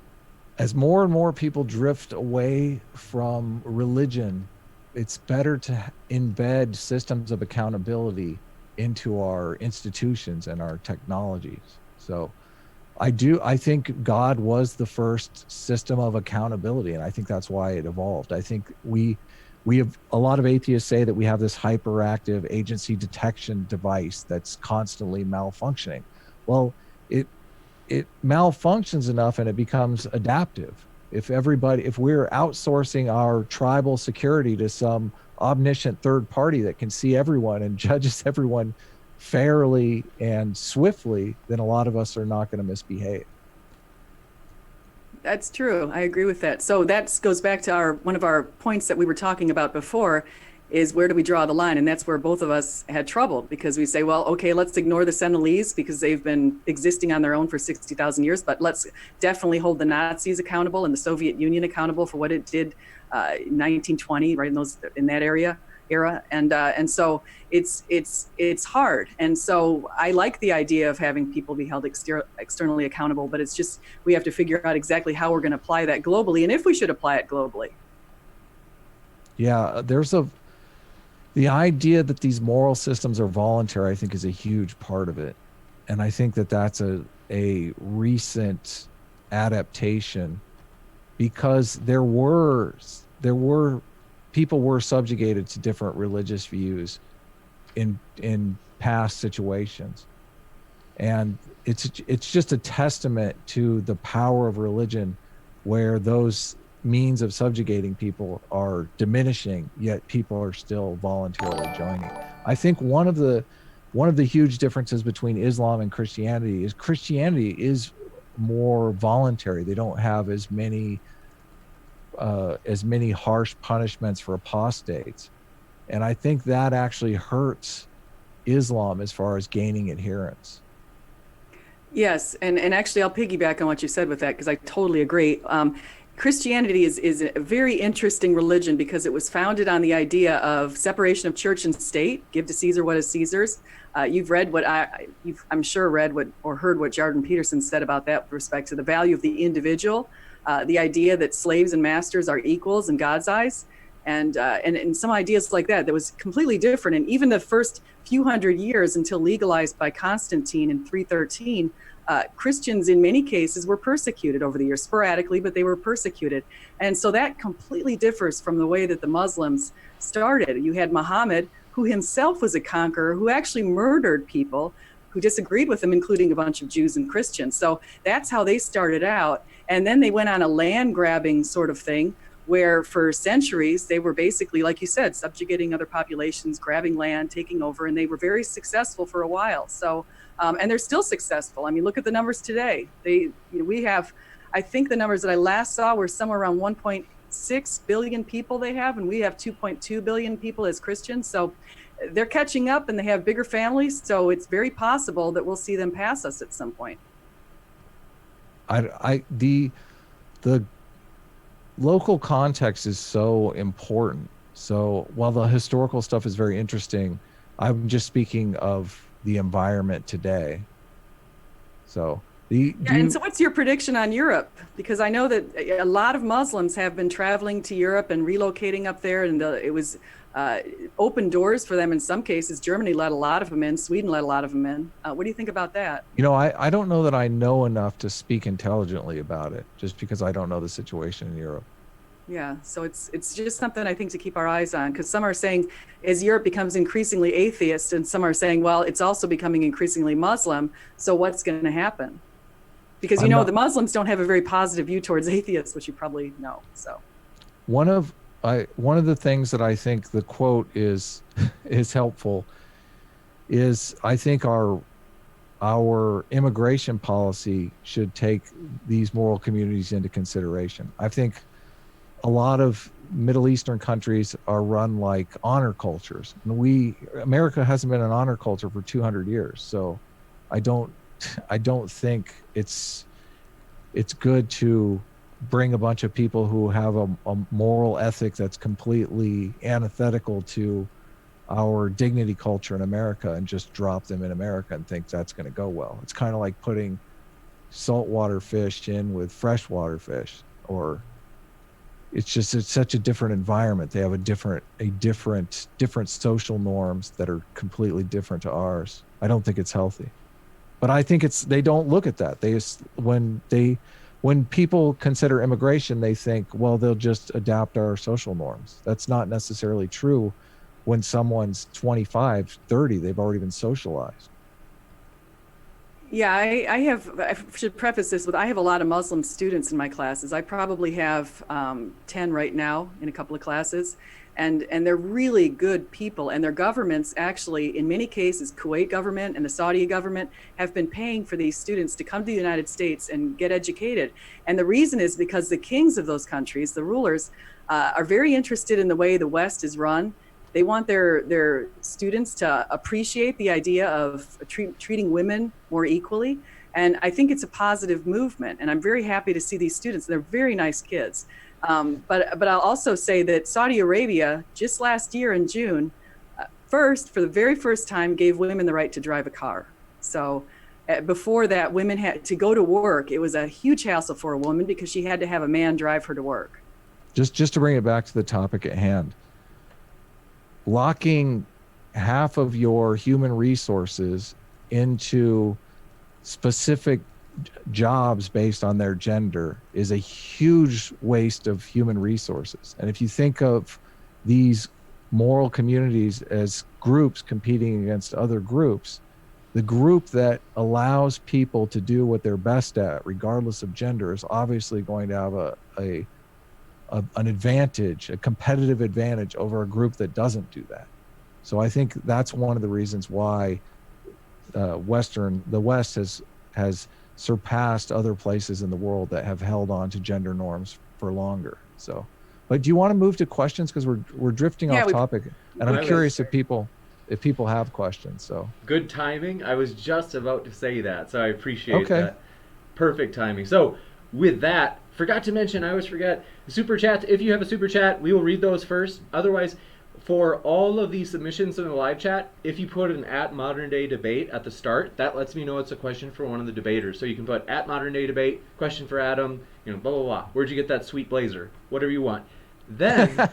As more and more people drift away from religion, it's better to embed systems of accountability into our institutions and our technologies. So I think God was the first system of accountability, and I think that's why it evolved. I think we have, a lot of atheists say that we have this hyperactive agency detection device that's constantly malfunctioning. Well, it malfunctions enough and it becomes adaptive. If we're outsourcing our tribal security to some omniscient third party that can see everyone and judges everyone fairly and swiftly, then a lot of us are not going to misbehave. That's true. I agree with that. So that goes back to one of our points that we were talking about before, is where do we draw the line? And that's where both of us had trouble, because we say, well, okay, let's ignore the Sentinelese because they've been existing on their own for 60,000 years, but let's definitely hold the Nazis accountable and the Soviet Union accountable for what it did in 1920, right, in that era. And so it's hard. And so I like the idea of having people be held externally accountable, but it's just, we have to figure out exactly how we're going to apply that globally and if we should apply it globally. Yeah, the idea that these moral systems are voluntary, I think, is a huge part of it. And I think that that's a recent adaptation, because people were subjugated to different religious views in past situations. And it's just a testament to the power of religion, where those means of subjugating people are diminishing, yet people are still voluntarily joining. I think one of the huge differences between Islam and Christianity is more voluntary. They don't have as many harsh punishments for apostates. And I think that actually hurts Islam as far as gaining adherents. Yes, and actually I'll piggyback on what you said with that, because I totally agree. Christianity is a very interesting religion because it was founded on the idea of separation of church and state. Give to Caesar what is Caesar's. You've read I'm sure read or heard what Jordan Peterson said about that with respect to the value of the individual, the idea that slaves and masters are equals in God's eyes, and some ideas like that was completely different. And even the first few hundred years until legalized by Constantine in 313, Christians in many cases were persecuted over the years, sporadically, but they were persecuted. And so that completely differs from the way that the Muslims started. You had Muhammad, who himself was a conqueror, who actually murdered people who disagreed with him, including a bunch of Jews and Christians. So that's how they started out. And then they went on a land grabbing sort of thing where for centuries they were basically, like you said, subjugating other populations, grabbing land, taking over, and they were very successful for a while. So, and they're still successful. I mean, look at the numbers today. We have, I think the numbers that I last saw were somewhere around 1.6 billion people they have, and we have 2.2 billion people as Christians. So they're catching up, and they have bigger families. So it's very possible that we'll see them pass us at some point. The local context is so important. So while the historical stuff is very interesting, I'm just speaking of the environment today. So and so what's your prediction on Europe? Because I know that a lot of Muslims have been traveling to Europe and relocating up there, and it was open doors for them in some cases. Germany let a lot of them in. Sweden let a lot of them in. What do you think about that? I don't know that I know enough to speak intelligently about it, just because I don't know the situation in Europe. Yeah, so it's just something I think to keep our eyes on, because some are saying as Europe becomes increasingly atheist, and some are saying, well, it's also becoming increasingly Muslim. So what's going to happen? Because the Muslims don't have a very positive view towards atheists, which you probably know. So one of the things that I think the quote is helpful is, I think our immigration policy should take these moral communities into consideration. I think a lot of Middle Eastern countries are run like honor cultures, and America hasn't been an honor culture for 200 years. So I don't think it's good to bring a bunch of people who have a moral ethic that's completely antithetical to our dignity culture in America and just drop them in America and think that's going to go well. It's kind of like putting saltwater fish in with freshwater fish, or it's such a different environment. They have different social norms that are completely different to ours. I don't think it's healthy. But I think they don't look at that. When people consider immigration, they think, well, they'll just adapt our social norms. That's not necessarily true. When someone's 25, 30, they've already been socialized. Yeah, I should preface this with, I have a lot of Muslim students in my classes. I probably have 10 right now in a couple of classes. And they're really good people, and their governments actually, in many cases, Kuwait government and the Saudi government, have been paying for these students to come to the United States and get educated. And the reason is because the kings of those countries, the rulers, are very interested in the way the West is run. They want their students to appreciate the idea of treating women more equally. And I think it's a positive movement, and I'm very happy to see these students. They're very nice kids. But I'll also say that Saudi Arabia, just last year in June, for the very first time, gave women the right to drive a car. So before that, women had to go to work. It was a huge hassle for a woman because she had to have a man drive her to work. Just to bring it back to the topic at hand, locking half of your human resources into specific jobs based on their gender is a huge waste of human resources. And if you think of these moral communities as groups competing against other groups, the group that allows people to do what they're best at, regardless of gender, is obviously going to have an advantage, a competitive advantage over a group that doesn't do that. So I think that's one of the reasons why the West has surpassed other places in the world that have held on to gender norms for longer. So, but do you want to move to questions, because we're drifting off topic, and I'm curious if people have questions. So good timing. I was just about to say that, so I appreciate that. Perfect timing. So with that, forgot to mention, I always forget, super chats. If you have a super chat, we will read those first. Otherwise, for all of these submissions in the live chat, if you put an @moderndaydebate at the start, that lets me know it's a question for one of the debaters. So you can put @moderndaydebate, question for Adam, blah, blah, blah. Where'd you get that sweet blazer? Whatever you want. Then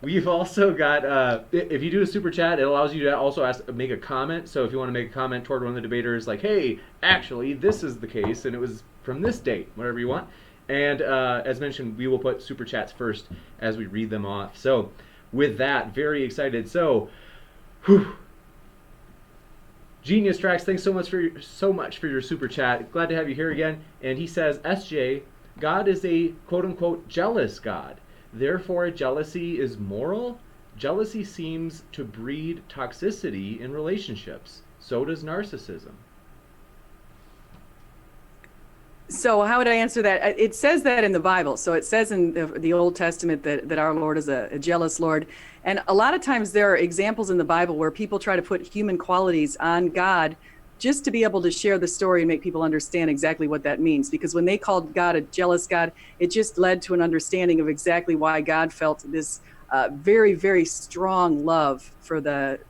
we've also got, if you do a super chat, it allows you to also make a comment. So if you want to make a comment toward one of the debaters, like, hey, actually, this is the case, and it was from this date, whatever you want. And as mentioned, we will put super chats first as we read them off. So with that, very excited. So, Genius Tracks, thanks so much for your super chat. Glad to have you here again. And he says, SJ, God is a quote unquote jealous God. Therefore, jealousy is moral. Jealousy seems to breed toxicity in relationships. So does narcissism. So how would I answer that? It says that in the Bible. So it says in the Old Testament that our Lord is a jealous Lord. And a lot of times there are examples in the Bible where people try to put human qualities on God just to be able to share the story and make people understand exactly what that means. Because when they called God a jealous God, it just led to an understanding of exactly why God felt this very, very strong love for the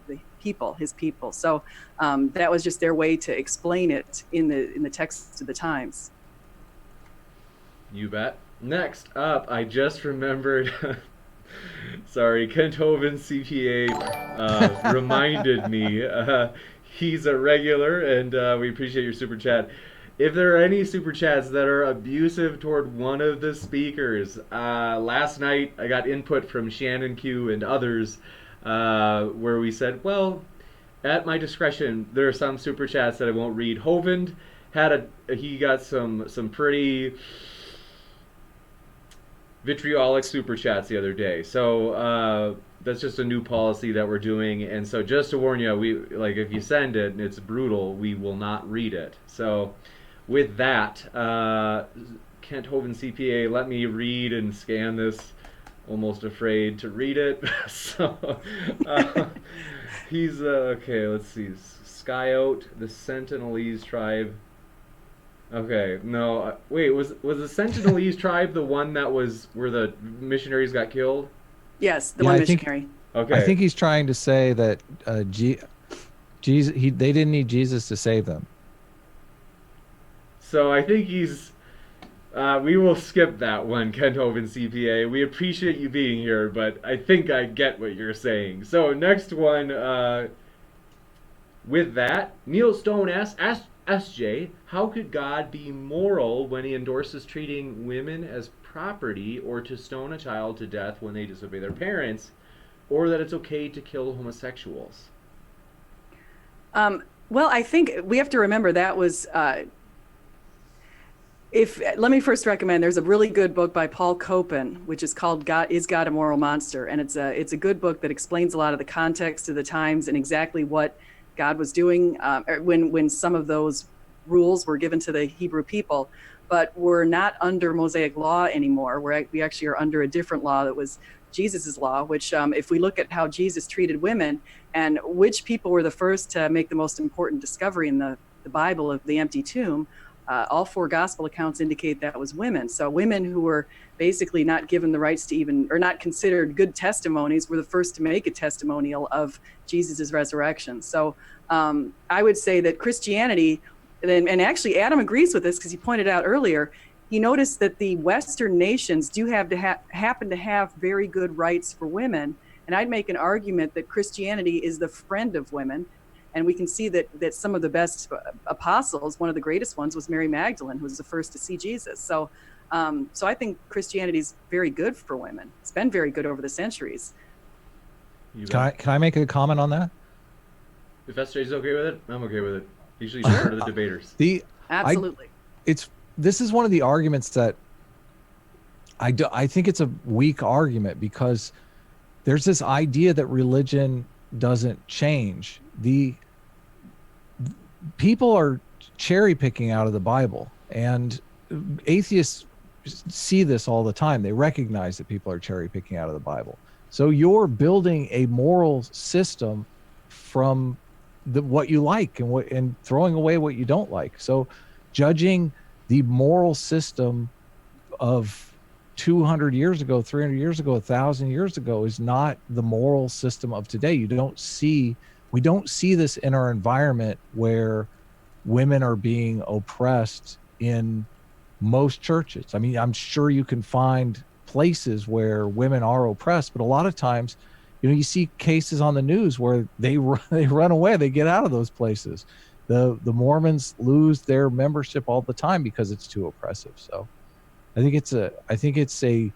people, his people. So that was just their way to explain it in the text of the times. You bet. Next up, I just remembered. Sorry, Kent Hovind, CPA, reminded me. He's a regular, and we appreciate your super chat. If there are any super chats that are abusive toward one of the speakers, last night I got input from Shannon Q and others where we said, well, at my discretion, there are some super chats that I won't read. Hovind he got some pretty vitriolic super chats the other day. So that's just a new policy that we're doing. And so just to warn you, if you send it and it's brutal, we will not read it. So with that, Kent Hovind CPA, let me read and scan this. Almost afraid to read it. So he's okay. Let's see. Skyout, the Sentinelese tribe. Okay, no, wait, was the Sentinelese tribe the one that was where the missionaries got killed? Yes, the one missionary. Okay. I think he's trying to say that Jesus, they didn't need Jesus to save them. So I think we will skip that one, Kent Hovind CPA. We appreciate you being here, but I think I get what you're saying. So next one, with that, Neil Stone asks, SJ, how could God be moral when he endorses treating women as property or to stone a child to death when they disobey their parents, or that it's okay to kill homosexuals? Well, I think we have to remember that was, let me first recommend, there's a really good book by Paul Copan, which is called Is God a Moral Monster? And it's a good book that explains a lot of the context of the times and exactly what God was doing when some of those rules were given to the Hebrew people, but we're not under Mosaic law anymore. We actually are under a different law that was Jesus's law, which if we look at how Jesus treated women and which people were the first to make the most important discovery in the Bible of the empty tomb, all four gospel accounts indicate that was women. So women who were basically not given the rights to even, or not considered good testimonies, were the first to make a testimonial of Jesus's resurrection. So I would say that Christianity, and actually Adam agrees with this because he pointed out earlier, he noticed that the Western nations do have to happen to have very good rights for women. And I'd make an argument that Christianity is the friend of women. And we can see that some of the best apostles, one of the greatest ones was Mary Magdalene, who was the first to see Jesus. So I think Christianity is very good for women. It's been very good over the centuries. Can I make a comment on that? If SJ's okay with it, I'm okay with it. Usually defer to the debaters. Absolutely. This is one of the arguments that I think it's a weak argument, because there's this idea that religion doesn't change. The people are cherry picking out of the Bible, and atheists see this all the time. They recognize that people are cherry picking out of the Bible. So you're building a moral system from what you like and throwing away what you don't like. So judging the moral system of 200 years ago, 300 years ago, 1,000 years ago is not the moral system of today. We don't see this in our environment where women are being oppressed in most churches. I mean, I'm sure you can find places where women are oppressed, but a lot of times, you see cases on the news where they run away, they get out of those places. The Mormons lose their membership all the time because it's too oppressive. So I think it's a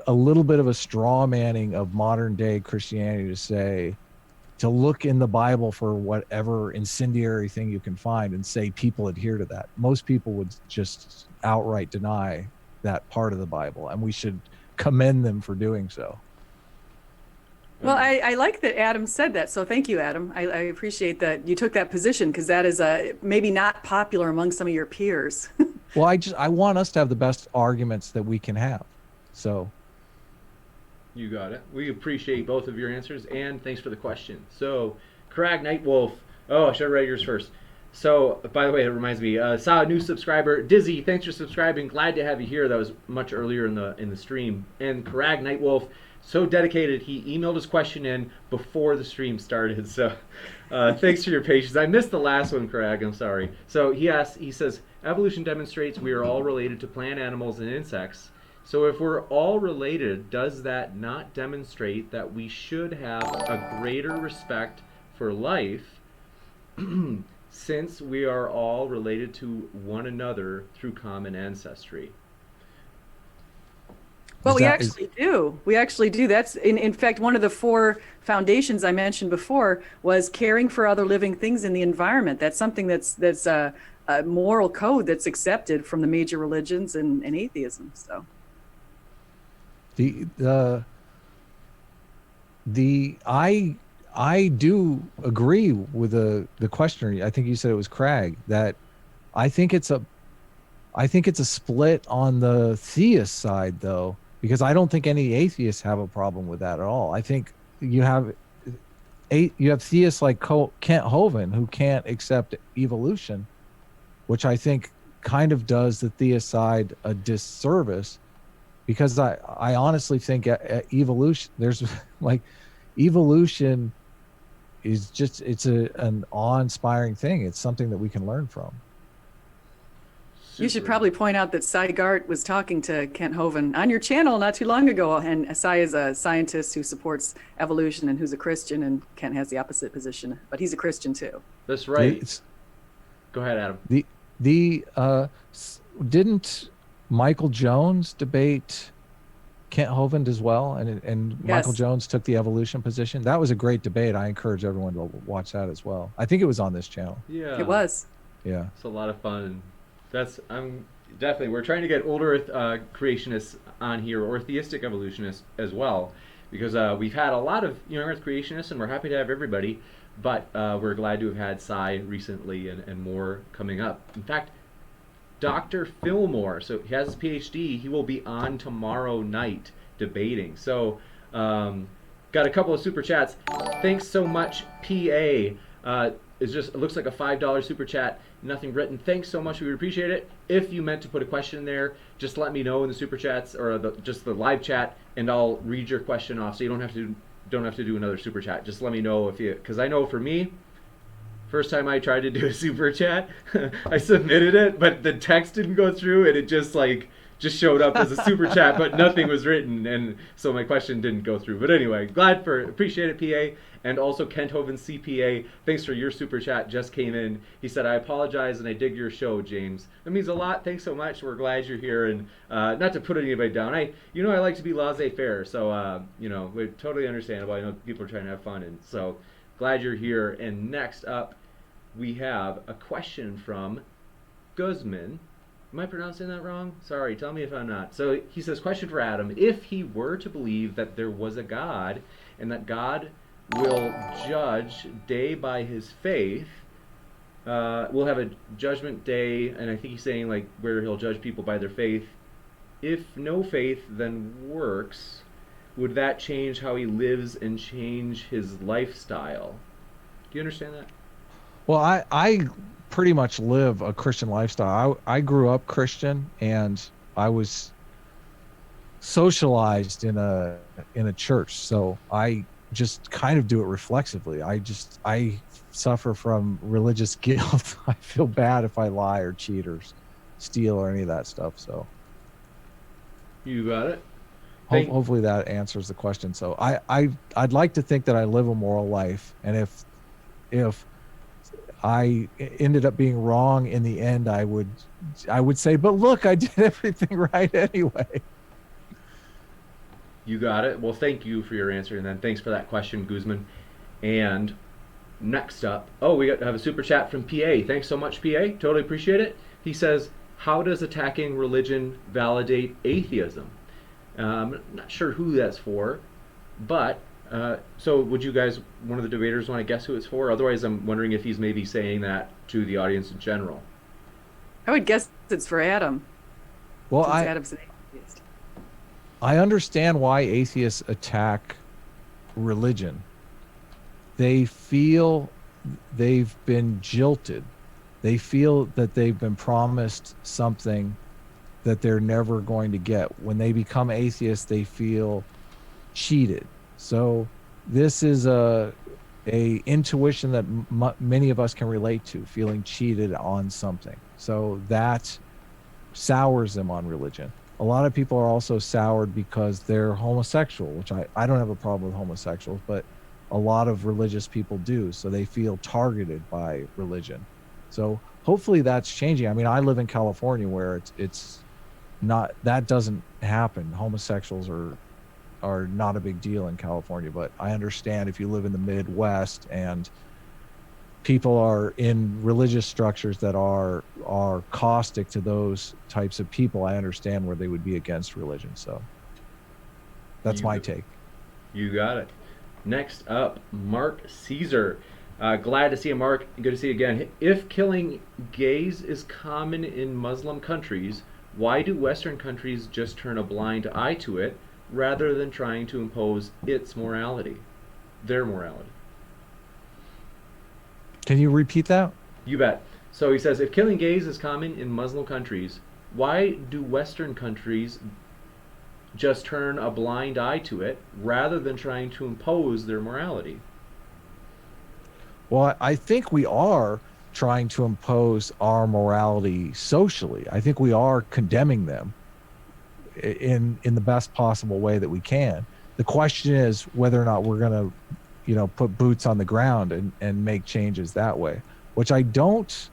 little bit of a straw manning of modern day Christianity to look in the Bible for whatever incendiary thing you can find and say people adhere to that. Most people would just outright deny that part of the Bible, and we should commend them for doing so. Well, I like that Adam said that. So thank you, Adam. I appreciate that you took that position, because that is maybe not popular among some of your peers. Well, I want us to have the best arguments that we can have. So You got it. We appreciate both of your answers, and thanks for the question. So, Crag Nightwolf. Oh, I should have read yours first. So, by the way, it reminds me. Saw a new subscriber, Dizzy. Thanks for subscribing. Glad to have you here. That was much earlier in the stream. And Crag Nightwolf, so dedicated. He emailed his question in before the stream started. So, thanks for your patience. I missed the last one, Crag. I'm sorry. So he asks. He says, evolution demonstrates we are all related to plant animals and insects. So if we're all related, does that not demonstrate that we should have a greater respect for life since we are all related to one another through common ancestry? Well, we actually do. We actually do. That's in fact one of the 4 foundations I mentioned before was caring for other living things in the environment. That's something that's a moral code that's accepted from the major religions and atheism. So. I do agree with the questioner. I think you said it was Crag, that I think it's a split on the theist side, though, because I don't think any atheists have a problem with that at all. I think you have theists like Kent Hovind who can't accept evolution, which I think kind of does the theist side a disservice. Because I honestly think evolution, there's like evolution is just, it's an awe-inspiring thing. It's something that we can learn from. You should probably point out that Cy Gart was talking to Kent Hovind on your channel not too long ago. And Cy is a scientist who supports evolution and who's a Christian, and Kent has the opposite position, but he's a Christian too. That's right. Go ahead, Adam. Didn't Michael Jones debate Kent Hovind as well, and Yes. Michael Jones took the evolution position? That was a great debate. I encourage everyone to watch that as well. I think it was on this channel. Yeah, It was. Yeah, it's a lot of fun. We're trying to get older creationists on here, or theistic evolutionists as well, because we've had a lot of Earth creationists, and we're happy to have everybody. But we're glad to have had Cy recently, and more coming up. In fact, Dr. Fillmore, so he has his PhD, he will be on tomorrow night debating. So, got a couple of super chats. Thanks so much, PA. It looks like a $5 super chat, nothing written. Thanks so much, we would appreciate it. If you meant to put a question in there, just let me know in the super chats, or just the live chat, and I'll read your question off, so you don't have to do another super chat. Just let me know because I know for me, first time I tried to do a super chat, I submitted it, but the text didn't go through, and it just showed up as a super chat, but nothing was written, and so my question didn't go through. But anyway, appreciate it, PA, and also Kent Hovind, CPA. Thanks for your super chat, just came in. He said, I apologize, and I dig your show, James. That means a lot. Thanks so much. We're glad you're here, and not to put anybody down. I like to be laissez-faire, so we're totally understandable. I know people are trying to have fun, and so glad you're here. And next up, we have a question from Guzman. Am I pronouncing that wrong? Sorry, tell me if I'm not. So he says, question for Adam. If he were to believe that there was a God, and that God will judge day by his faith, we'll have a judgment day, and I think he's saying where he'll judge people by their faith. If no faith, then works, would that change how he lives and change his lifestyle? Do you understand that? Well, I pretty much live a Christian lifestyle. I grew up Christian, and I was socialized in a church, so I just kind of do it reflexively. I suffer from religious guilt. I feel bad if I lie or cheat or steal or any of that stuff. So you got it. Hopefully that answers the question. So I'd like to think that I live a moral life, and if I ended up being wrong in the end, I would say, but look, I did everything right anyway. You got it. Well, thank you for your answer, and then thanks for that question, Guzman. And next up, we have a super chat from PA. Thanks so much, PA. Totally appreciate it. He says, how does attacking religion validate atheism? I'm not sure who that's for, but so would you guys, one of the debaters, want to guess who it's for? Otherwise, I'm wondering if he's maybe saying that to the audience in general. I would guess it's for Adam, Well, since I Adam's an atheist. I understand why atheists attack religion. They feel they've been jilted. They feel that they've been promised something that they're never going to get. When they become atheists, they feel cheated. So this is a intuition that many of us can relate to, feeling cheated on something. So that sours them on religion. A lot of people are also soured because they're homosexual, which I don't have a problem with homosexuals, but a lot of religious people do. So they feel targeted by religion. So hopefully that's changing. I mean, I live in California where it's not, that doesn't happen. Homosexuals are not a big deal in California, but I understand if you live in the Midwest and people are in religious structures that are caustic to those types of people, I understand where they would be against religion. So that's my take. You got it. Next up, Mark Caesar. Glad to see you, Mark. Good to see you again. If killing gays is common in Muslim countries, why do Western countries just turn a blind eye to it rather than trying to impose its morality, their morality? Can you repeat that? You bet. So he says, if killing gays is common in Muslim countries, why do Western countries just turn a blind eye to it rather than trying to impose their morality? Well, I think we are trying to impose our morality socially. I think we are condemning them in the best possible way that we can. The question is whether or not we're going to, put boots on the ground and make changes that way, which I don't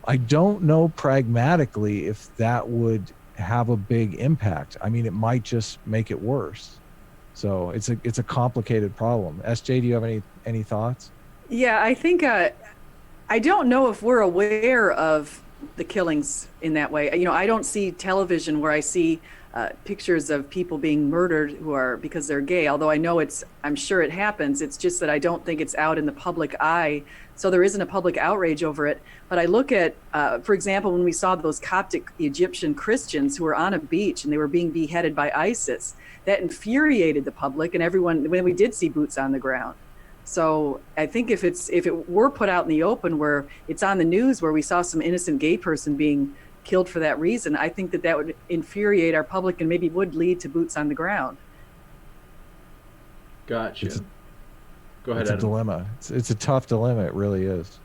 know pragmatically if that would have a big impact. I mean, it might just make it worse. So it's a complicated problem. SJ, do you have any thoughts? Yeah, I think I don't know if we're aware of the killings in that way. I don't see television where I see pictures of people being murdered because they're gay, although I'm sure it happens. It's just that I don't think it's out in the public eye. So there isn't a public outrage over it. But I look at, for example, when we saw those Coptic Egyptian Christians who were on a beach and they were being beheaded by ISIS, that infuriated the public and everyone when we did see boots on the ground. So I think if it were put out in the open where it's on the news where we saw some innocent gay person being killed for that reason, I think that would infuriate our public and maybe would lead to boots on the ground. Gotcha. Go ahead, It's Adam. a dilemma. It's a tough dilemma. It really is.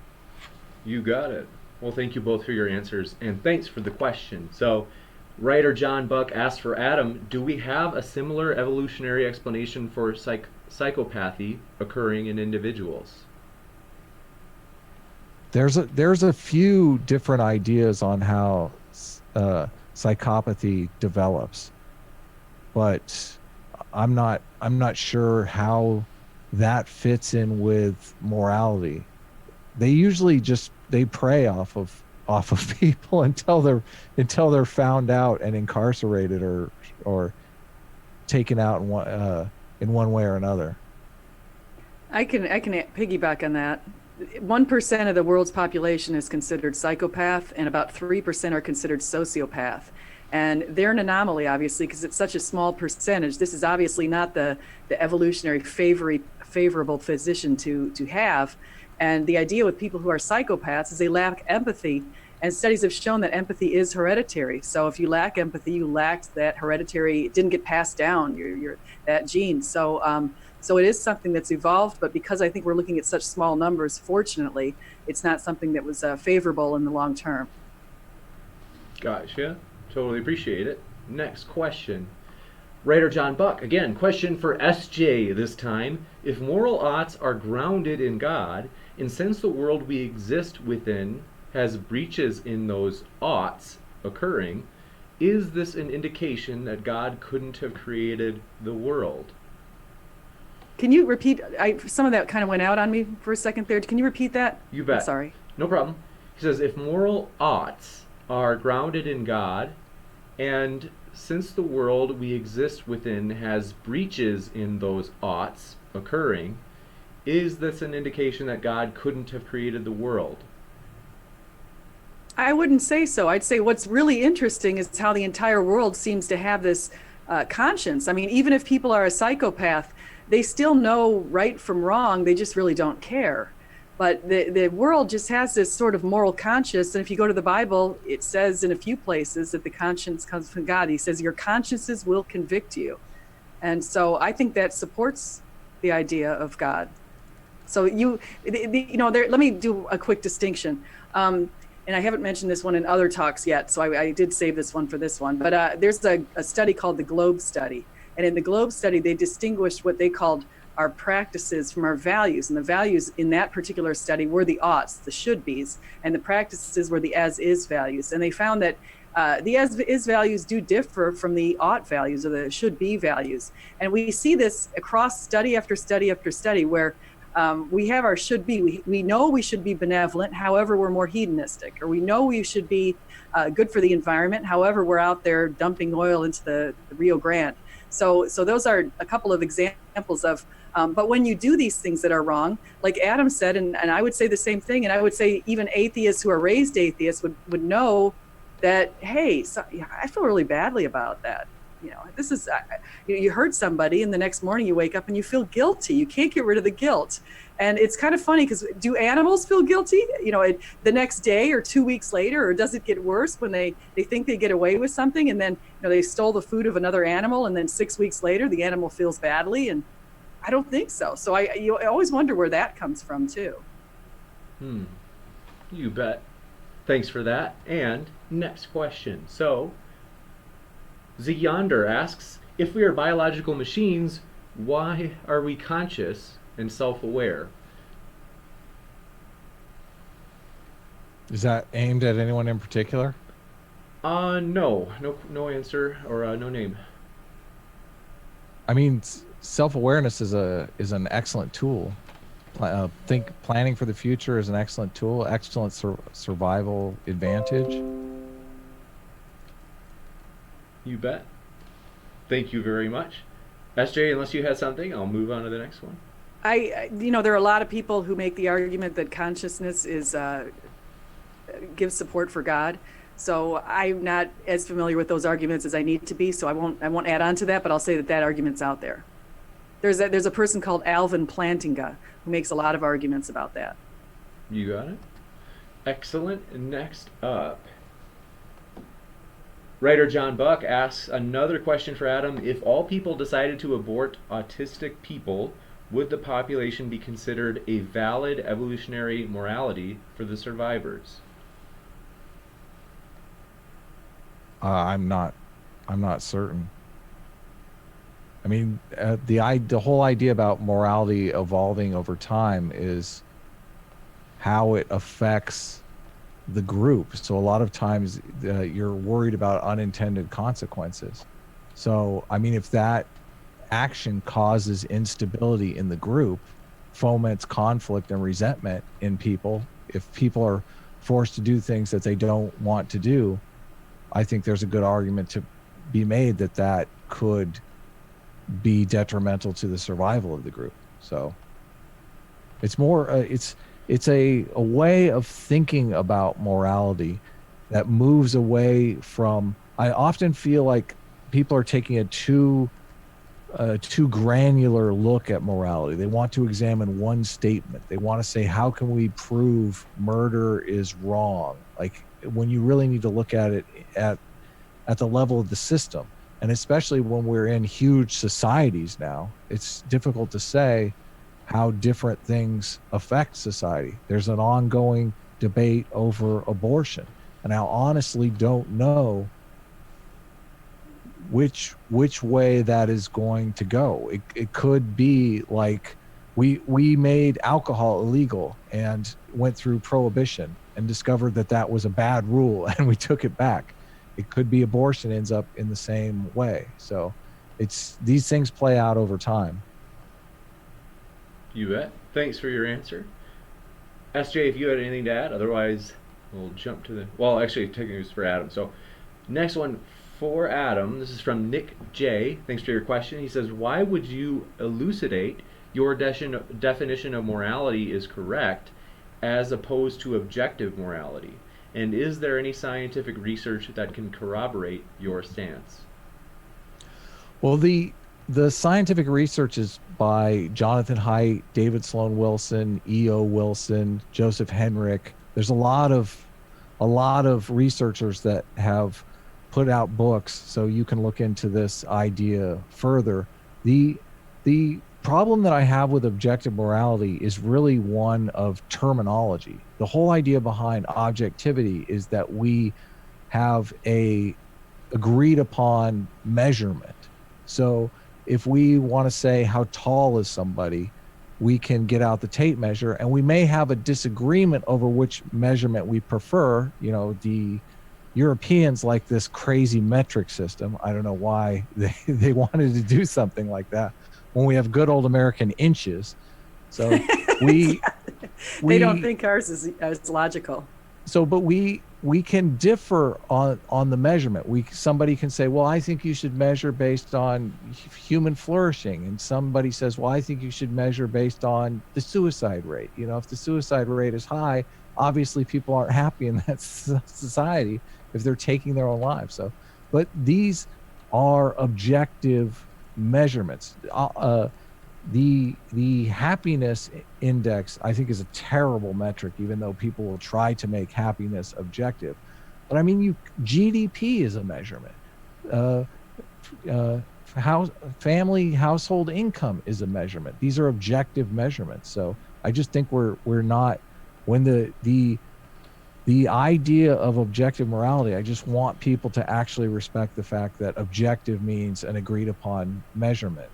You got it. Well, thank you both for your answers, and thanks for the question. So, writer John Buck asked for Adam, do we have a similar evolutionary explanation for psychopathy occurring in individuals? There's a few different ideas on how psychopathy develops, but I'm not sure how that fits in with morality. They usually they prey off of people until they're found out and incarcerated or taken out in one way or another. I can piggyback on that. 1% of the world's population is considered psychopath, and about 3% are considered sociopath. And they're an anomaly, obviously, because it's such a small percentage. This is obviously not the evolutionary favorable position to have. And the idea with people who are psychopaths is they lack empathy. And studies have shown that empathy is hereditary. So if you lack empathy, you lacked that hereditary, it didn't get passed down, that gene. So it is something that's evolved, but because I think we're looking at such small numbers, fortunately, it's not something that was favorable in the long term. Gotcha. Totally appreciate it. Next question. Writer John Buck, again, question for SJ this time. If moral oughts are grounded in God, and since the world we exist within has breaches in those oughts occurring, is this an indication that God couldn't have created the world? Can you repeat? Some of that kind of went out on me for a second there. Can you repeat that? You bet. I'm sorry. No problem. He says, if moral oughts are grounded in God, and since the world we exist within has breaches in those oughts occurring, is this an indication that God couldn't have created the world? I wouldn't say so. I'd say what's really interesting is how the entire world seems to have this conscience. I mean, even if people are a psychopath, they still know right from wrong. They just really don't care. But the world just has this sort of moral conscience. And if you go to the Bible, it says in a few places that the conscience comes from God. He says, your consciences will convict you. And so I think that supports the idea of God. So let me do a quick distinction. And I haven't mentioned this one in other talks yet, so I did save this one for this one. But there's a study called the Globe Study. And in the Globe Study, they distinguished what they called our practices from our values. And the values in that particular study were the oughts, the should-bes, and the practices were the as-is values. And they found that the as-is values do differ from the ought values or the should-be values. And we see this across study after study after study where we have our should be. We know we should be benevolent, however, we're more hedonistic, or we know we should be good for the environment, however, we're out there dumping oil into the Rio Grande. So those are a couple of examples of, but when you do these things that are wrong, like Adam said, and I would say the same thing, and I would say even atheists who are raised atheists would know that, hey, I feel really badly about that. This is, you hurt somebody and the next morning you wake up and you feel guilty. You can't get rid of the guilt. And it's kind of funny because do animals feel guilty, the next day or 2 weeks later, or does it get worse when they think they get away with something and then they stole the food of another animal and then 6 weeks later the animal feels badly? And I don't think so. So I always wonder where that comes from too. You bet. Thanks for that. And next question. So Yonder asks, if we are biological machines, why are we conscious and self-aware? Is that aimed at anyone in particular? No answer or no name. I mean, self-awareness is an excellent tool. Planning for the future is an excellent tool, excellent survival advantage. You bet. Thank you very much. SJ, unless you had something, I'll move on to the next one. There are a lot of people who make the argument that consciousness gives support for God. So I'm not as familiar with those arguments as I need to be. So I won't add on to that, but I'll say that argument's out there. There's a person called Alvin Plantinga who makes a lot of arguments about that. You got it. Excellent. Next up, writer John Buck asks another question for Adam. If all people decided to abort autistic people, would the population be considered a valid evolutionary morality for the survivors? I'm not certain. I mean, the whole idea about morality evolving over time is how it affects the group. So a lot of times you're worried about unintended consequences. So, I mean, if that action causes instability in the group, foments conflict and resentment in people, if people are forced to do things that they don't want to do, I think there's a good argument to be made that could be detrimental to the survival of the group. So it's more, it's a way of thinking about morality that moves away from, I often feel like people are taking a too granular look at morality. They want to examine one statement. They want to say, how can we prove murder is wrong? Like, when you really need to look at it at the level of the system. And especially when we're in huge societies now, it's difficult to say how different things affect society. There's an ongoing debate over abortion, and I honestly don't know which way that is going to go. It could be like we made alcohol illegal and went through prohibition and discovered that was a bad rule and we took it back. It could be abortion ends up in the same way. So these things play out over time. You bet. Thanks for your answer. SJ, if you had anything to add, otherwise we'll jump to the. Well, actually, technically it's for Adam. So, next one for Adam. This is from Nick J. Thanks for your question. He says, "Why would you elucidate your definition of morality is correct, as opposed to objective morality? And is there any scientific research that can corroborate your stance?" Well, the scientific research is by Jonathan Haidt, David Sloan Wilson, E.O. Wilson, Joseph Henrich. There's a lot of researchers that have put out books, so you can look into this idea further. The problem that I have with objective morality is really one of terminology. The whole idea behind objectivity is that we have a agreed upon measurement. So if we want to say how tall is somebody, we can get out the tape measure, and we may have a disagreement over which measurement we prefer. You know, the Europeans like this crazy metric system. I don't know why they wanted to do something like that when we have good old American inches. So we they don't think ours is as logical. So, but we can differ on the measurement. Somebody can say, well, I think you should measure based on human flourishing, and somebody says, well, I think you should measure based on the suicide rate. You know, if the suicide rate is high, obviously people aren't happy in that society if they're taking their own lives. So, but these are objective measurements. The happiness index, I think, is a terrible metric, even though people will try to make happiness objective. But I mean, GDP is a measurement. Household income is a measurement. These are objective measurements. So I just think we're not, when the idea of objective morality, I just want people to actually respect the fact that objective means an agreed upon measurement.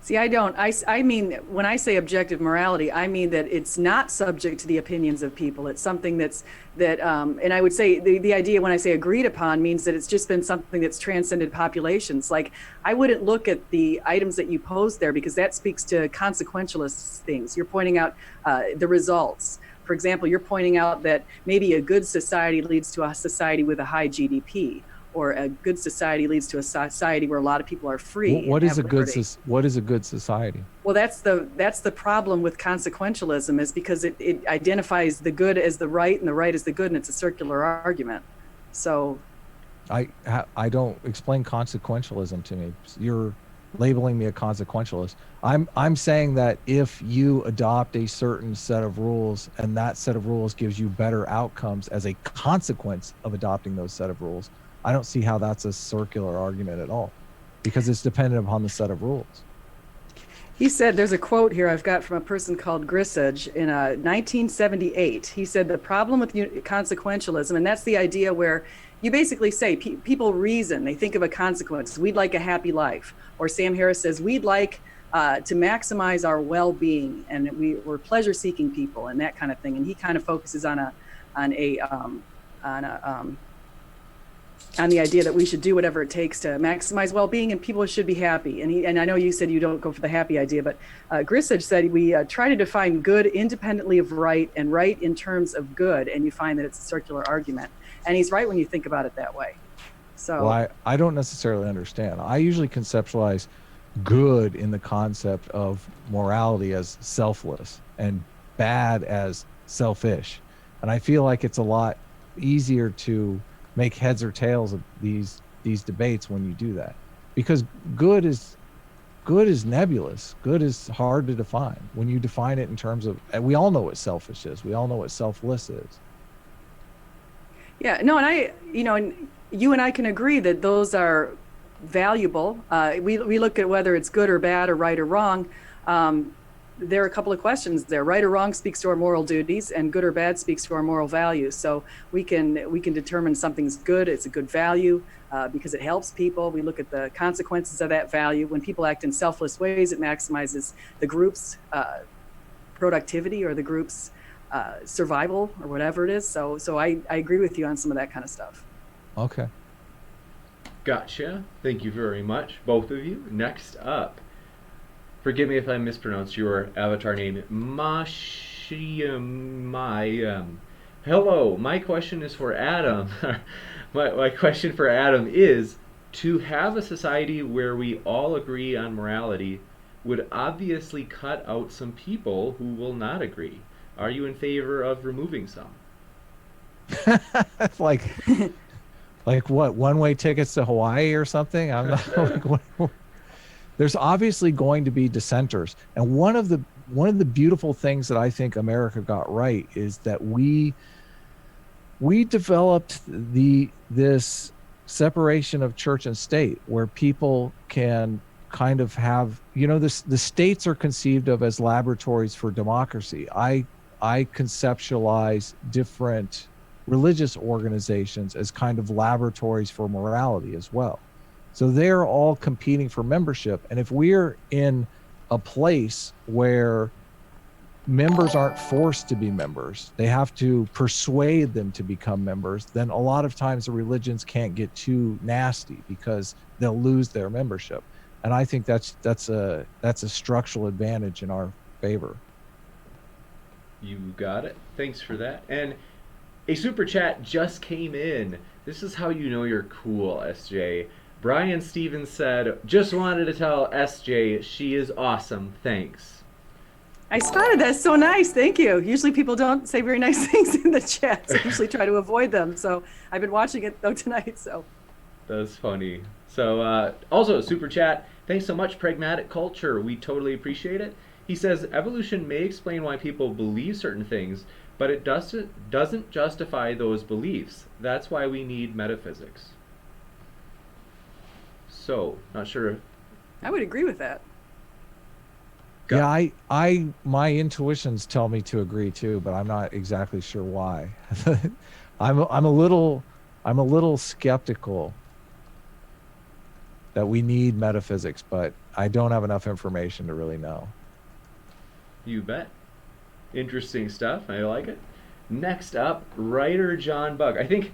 See, I don't. I mean, when I say objective morality, I mean that it's not subject to the opinions of people. It's something and I would say the idea when I say agreed upon means that it's just been something that's transcended populations. Like, I wouldn't look at the items that you posed there, because that speaks to consequentialist things. You're pointing out the results. For example, you're pointing out that maybe a good society leads to a society with a high GDP. Or a good society leads to a society where a lot of people are free. What is a good society? Well, that's the problem with consequentialism, is because it identifies the good as the right and the right as the good, and it's a circular argument. So I don't explain consequentialism to me. You're labeling me a consequentialist. I'm saying that if you adopt a certain set of rules, and that set of rules gives you better outcomes as a consequence of adopting those set of rules, I don't see how that's a circular argument at all, because it's dependent upon the set of rules. He said, there's a quote here I've got from a person called Grissage in 1978. He said, the problem with consequentialism, and that's the idea where you basically say people reason, they think of a consequence. We'd like a happy life. Or Sam Harris says, we'd like to maximize our well-being, and we're pleasure-seeking people, and that kind of thing. And he kind of focuses on the idea that we should do whatever it takes to maximize well-being, and people should be happy. And I know you said you don't go for the happy idea, but Grissage said we try to define good independently of right, and right in terms of good, and you find that it's a circular argument. And he's right when you think about it that way. So, well, I don't necessarily understand. I usually conceptualize good in the concept of morality as selfless and bad as selfish. And I feel like it's a lot easier to make heads or tails of these debates when you do that, because good is nebulous. Good is hard to define. When you define it in terms of, we all know what selfish is, we all know what selfless is. Yeah, no, and and you and I can agree that those are valuable. We look at whether it's good or bad or right or wrong. There are a couple of questions there. Right or wrong speaks to our moral duties, and good or bad speaks to our moral values. So we can determine something's good, it's a good value, because it helps people. We look at the consequences of that value. When people act in selfless ways, it maximizes the group's productivity or the group's survival or whatever it is. So I agree with you on some of that kind of stuff. Okay. Gotcha. Thank you very much, both of you. Next up, forgive me if I mispronounced your avatar name, Hello, my question is for Adam. My question for Adam is to have a society where we all agree on morality would obviously cut out some people who will not agree. Are you in favor of removing some? like like what, one-way tickets to Hawaii or something? I'm not like there's obviously going to be dissenters. And one of the beautiful things that I think America got right is that we developed this separation of church and state where people can kind of have, the states are conceived of as laboratories for democracy. I conceptualize different religious organizations as kind of laboratories for morality as well. So they're all competing for membership. And if we're in a place where members aren't forced to be members, they have to persuade them to become members, then a lot of times the religions can't get too nasty because they'll lose their membership. And I think that's a structural advantage in our favor. You got it. Thanks for that. And a super chat just came in. This is how you know you're cool, SJ. Brian Stevens said, just wanted to tell SJ she is awesome. Thanks. I spotted that. So nice. Thank you. Usually people don't say very nice things in the chats. I usually try to avoid them. So I've been watching it though tonight. So That's funny. So also super chat. Thanks so much, Pragmatic Culture. We totally appreciate it. He says evolution may explain why people believe certain things, but it doesn't justify those beliefs. That's why we need metaphysics. So, not sure. I would agree with that. Yeah, I my intuitions tell me to agree too, but I'm not exactly sure why. I'm a little skeptical that we need metaphysics, but I don't have enough information to really know. You bet. Interesting stuff. I like it. Next up, writer John Buck. I think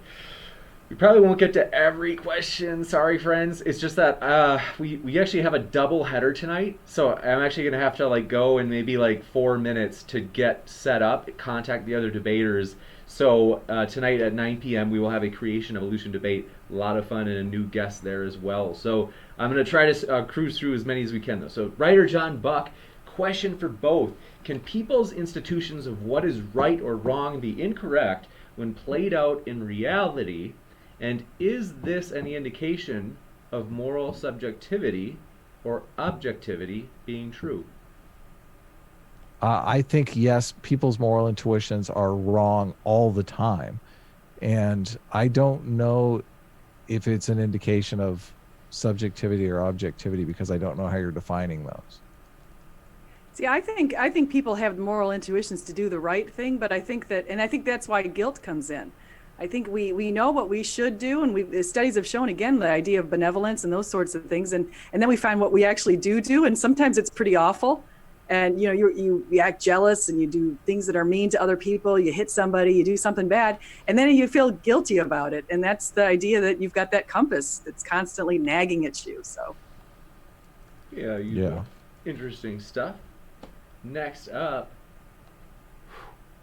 we probably won't get to every question. Sorry, friends. It's just that we actually have a double header tonight, so I'm actually gonna have to go in maybe 4 minutes to get set up, contact the other debaters. So tonight at 9 p.m. we will have a creation evolution debate. A lot of fun and a new guest there as well. So I'm gonna try to cruise through as many as we can though. So writer John Buck, question for both: can people's institutions of what is right or wrong be incorrect when played out in reality? And is this any indication of moral subjectivity or objectivity being true? I think, yes, people's moral intuitions are wrong all the time. And I don't know if it's an indication of subjectivity or objectivity because I don't know how you're defining those. See, I think people have moral intuitions to do the right thing, but I think that's why guilt comes in. I think we know what we should do, and the studies have shown again the idea of benevolence and those sorts of things, and then we find what we actually do, and sometimes it's pretty awful, and you act jealous and you do things that are mean to other people, you hit somebody, you do something bad, and then you feel guilty about it, and that's the idea that you've got that compass that's constantly nagging at you. So yeah. Interesting stuff. Next up,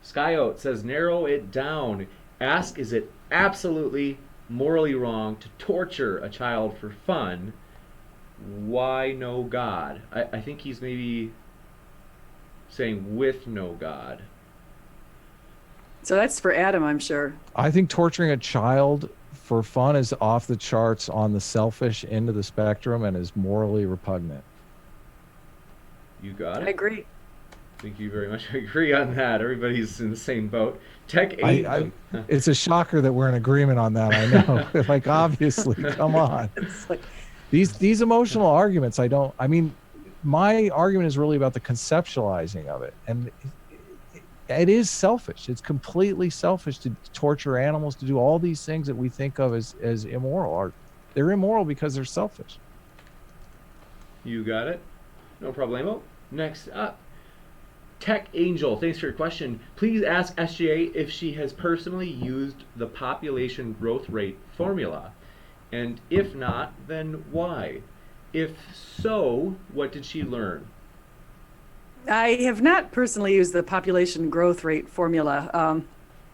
Skyote says, narrow it down. Ask, is it absolutely morally wrong to torture a child for fun? Why no God? I think he's maybe saying with no God. So that's for Adam, I'm sure. I think torturing a child for fun is off the charts on the selfish end of the spectrum and is morally repugnant. You got it? I agree. Thank you very much. I agree on that. Everybody's in the same boat. Tech 8. It's a shocker that we're in agreement on that. I know. Obviously, come on. These emotional arguments, my argument is really about the conceptualizing of it. And it is selfish. It's completely selfish to torture animals, to do all these things that we think of as immoral. They're immoral because they're selfish. You got it. No problemo. Next up, Tech Angel, thanks for your question. Please ask SGA if she has personally used the population growth rate formula. And if not, then why? If so, what did she learn? I have not personally used the population growth rate formula.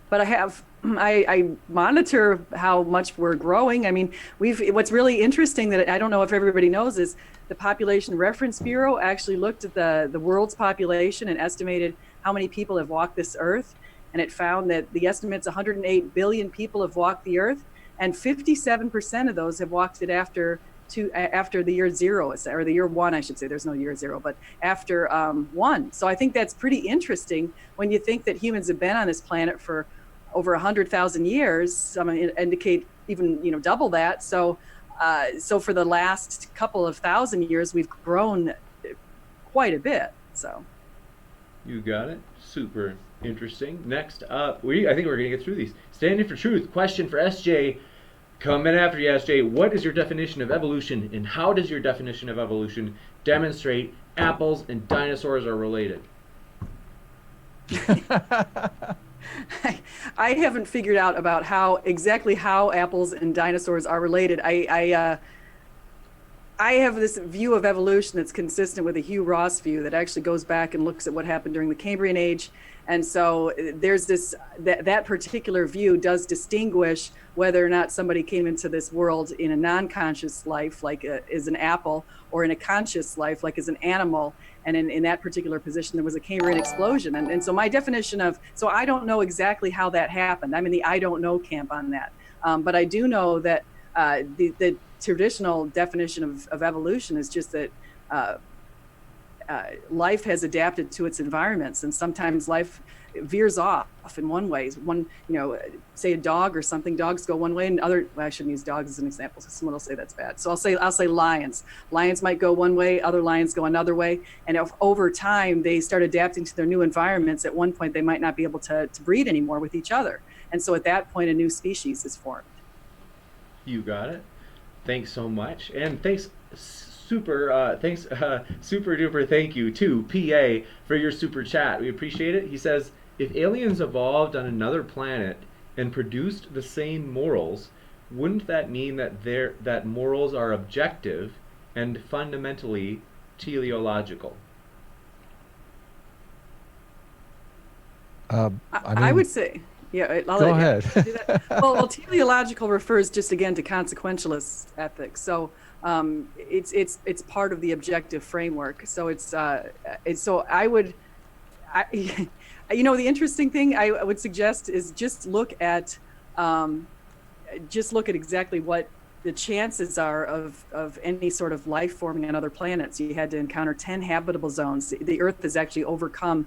but I monitor how much we're growing. I mean, what's really interesting that I don't know if everybody knows is the Population Reference Bureau actually looked at the world's population and estimated how many people have walked this earth. And it found that the estimate's 108 billion people have walked the earth, and 57% of those have walked it after the year zero, or the year one, I should say. There's no year zero, but after one. So I think that's pretty interesting when you think that humans have been on this planet for over 100,000 years. Some indicate even double that. So for the last couple of thousand years, we've grown quite a bit. So you got it. Super interesting. Next up, I think we're gonna get through these. Standing for truth. Question for SJ. Coming after you, SJ. What is your definition of evolution, and how does your definition of evolution demonstrate apples and dinosaurs are related? I haven't figured out about exactly how apples and dinosaurs are related. I have this view of evolution that's consistent with a Hugh Ross view that actually goes back and looks at what happened during the Cambrian age. And so there's that particular view does distinguish whether or not somebody came into this world in a non-conscious life, like as an apple, or in a conscious life, like as an animal. And in that particular position, there was a Cambrian explosion. And so my definition so I don't know exactly how that happened. I'm in the I don't know camp on that. But I do know that the traditional definition of evolution is just that life has adapted to its environments, and sometimes life veers off in one way. Say a dog or something, dogs go one way, and I shouldn't use dogs as an example, so someone will say that's bad. So I'll say lions. Lions might go one way, other lions go another way, and if over time they start adapting to their new environments, at one point they might not be able to breed anymore with each other. And so at that point, a new species is formed. You got it. Thanks so much, and thanks super duper thank you to PA for your super chat. We appreciate it. He says, if aliens evolved on another planet and produced the same morals, wouldn't that mean that morals are objective and fundamentally teleological? I would say, yeah. Go ahead. Well, teleological refers just again to consequentialist ethics. So it's part of the objective framework. So the interesting thing I would suggest is just look at exactly what the chances are of any sort of life forming on other planets. You had to encounter 10 habitable zones. The Earth has actually overcome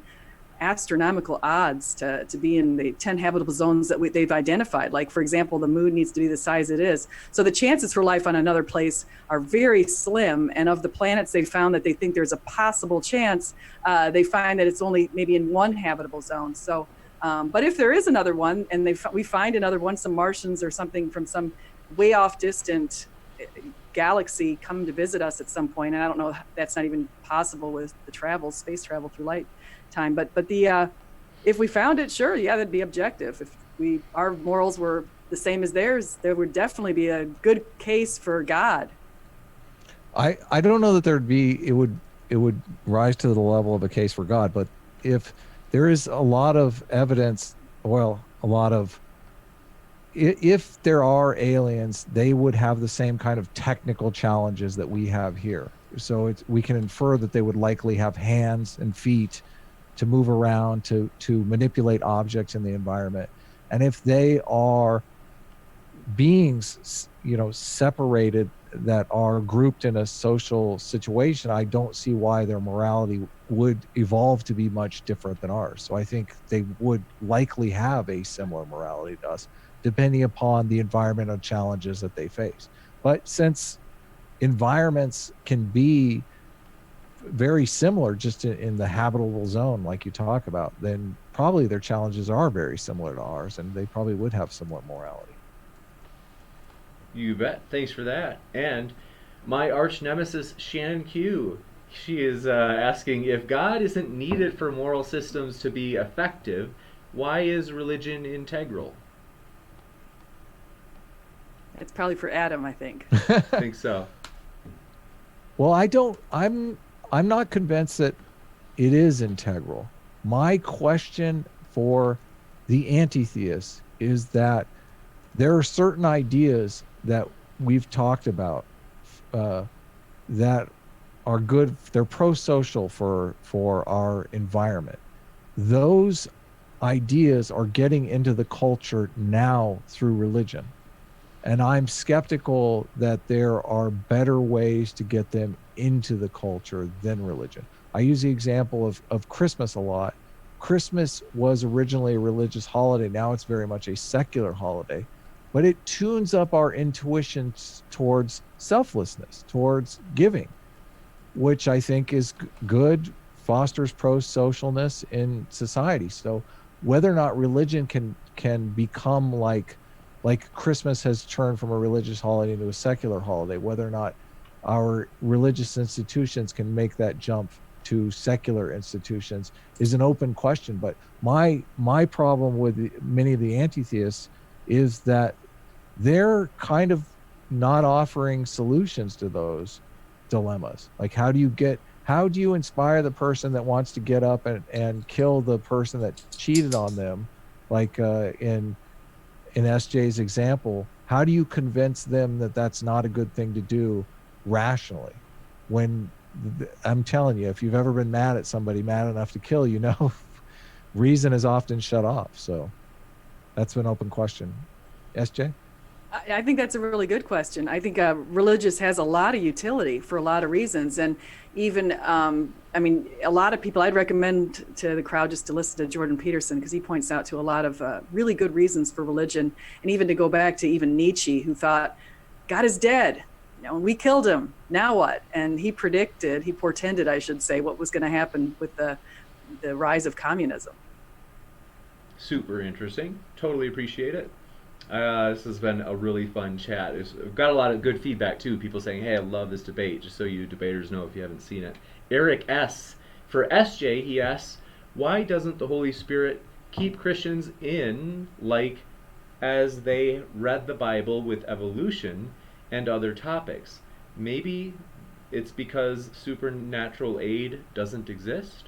astronomical odds to be in the 10 habitable zones that they've identified. Like, for example, the moon needs to be the size it is. So the chances for life on another place are very slim. And of the planets they found that they think there's a possible chance, they find that it's only maybe in one habitable zone. So, but if there is another one, and we find another one, some Martians or something from some way off distant galaxy come to visit us at some point, and I don't know, that's not even possible with the space travel through light time, but if we found it, sure, yeah, that'd be objective. If our morals were the same as theirs, there would definitely be a good case for God. I don't know that it would rise to the level of a case for God, but if there is a lot of evidence, if there are aliens, they would have the same kind of technical challenges that we have here. So we can infer that they would likely have hands and feet to move around, to manipulate objects in the environment. And if they are beings, separated, that are grouped in a social situation, I don't see why their morality would evolve to be much different than ours. So I think they would likely have a similar morality to us, depending upon the environmental challenges that they face. But since environments can be very similar just in the habitable zone like you talk about, then probably their challenges are very similar to ours, and they probably would have similar morality. You bet. Thanks for that. And my arch nemesis, Shannon Q, she is asking, if God isn't needed for moral systems to be effective, why is religion integral? It's probably for Adam, I think. I think so. Well, I'm not convinced that it is integral. My question for the anti-theist is that there are certain ideas that we've talked about uh, that are good. They're pro-social for our environment. Those ideas are getting into the culture now through religion. And I'm skeptical that there are better ways to get them into the culture than religion. I use the example of Christmas a lot. Christmas was originally a religious holiday. Now it's very much a secular holiday, but it tunes up our intuitions towards selflessness, towards giving, which I think is good, fosters pro-socialness in society. So whether or not religion can become like Christmas has turned from a religious holiday into a secular holiday, whether or not our religious institutions can make that jump to secular institutions is an open question. But my problem with many of the anti-theists is that they're kind of not offering solutions to those dilemmas. Like how do you inspire the person that wants to get up and kill the person that cheated on them, like in SJ's example? How do you convince them that that's not a good thing to do rationally? When I'm telling you, if you've ever been mad at somebody, mad enough to kill, reason is often shut off. So that's an open question. SJ? I think that's a really good question. I think religious has a lot of utility for a lot of reasons. And even, I mean, a lot of people, I'd recommend to the crowd just to listen to Jordan Peterson, because he points out to a lot of really good reasons for religion. And even to go back to even Nietzsche, who thought, God is dead. And we killed him. Now what? And he portended, I should say, what was going to happen with the rise of communism. Super interesting. Totally appreciate it. This has been a really fun chat. We've got a lot of good feedback too. People saying, "Hey, I love this debate." Just so you debaters know, if you haven't seen it. Eric S. For SJ, he asks, "Why doesn't the Holy Spirit keep Christians in, like, as they read the Bible with evolution and other topics? Maybe it's because supernatural aid doesn't exist."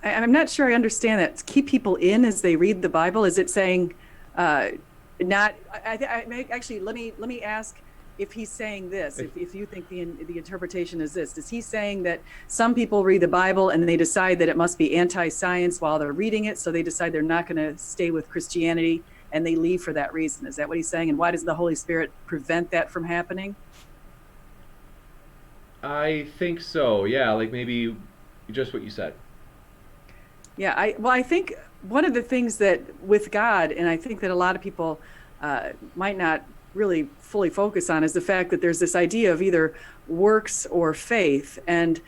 I'm not sure I understand that. Keep people in as they read the Bible. Is it saying, not? Actually, let me ask if he's saying this. If you think the interpretation is this, is he saying that some people read the Bible and they decide that it must be anti-science while they're reading it, so they decide they're not going to stay with Christianity and they leave for that reason? Is that what he's saying? And why does the Holy Spirit prevent that from happening? I think so. Yeah, like maybe just what you said. Yeah, I think one of the things that with God, and I think that a lot of people might not really fully focus on, is the fact that there's this idea of either works or faith, and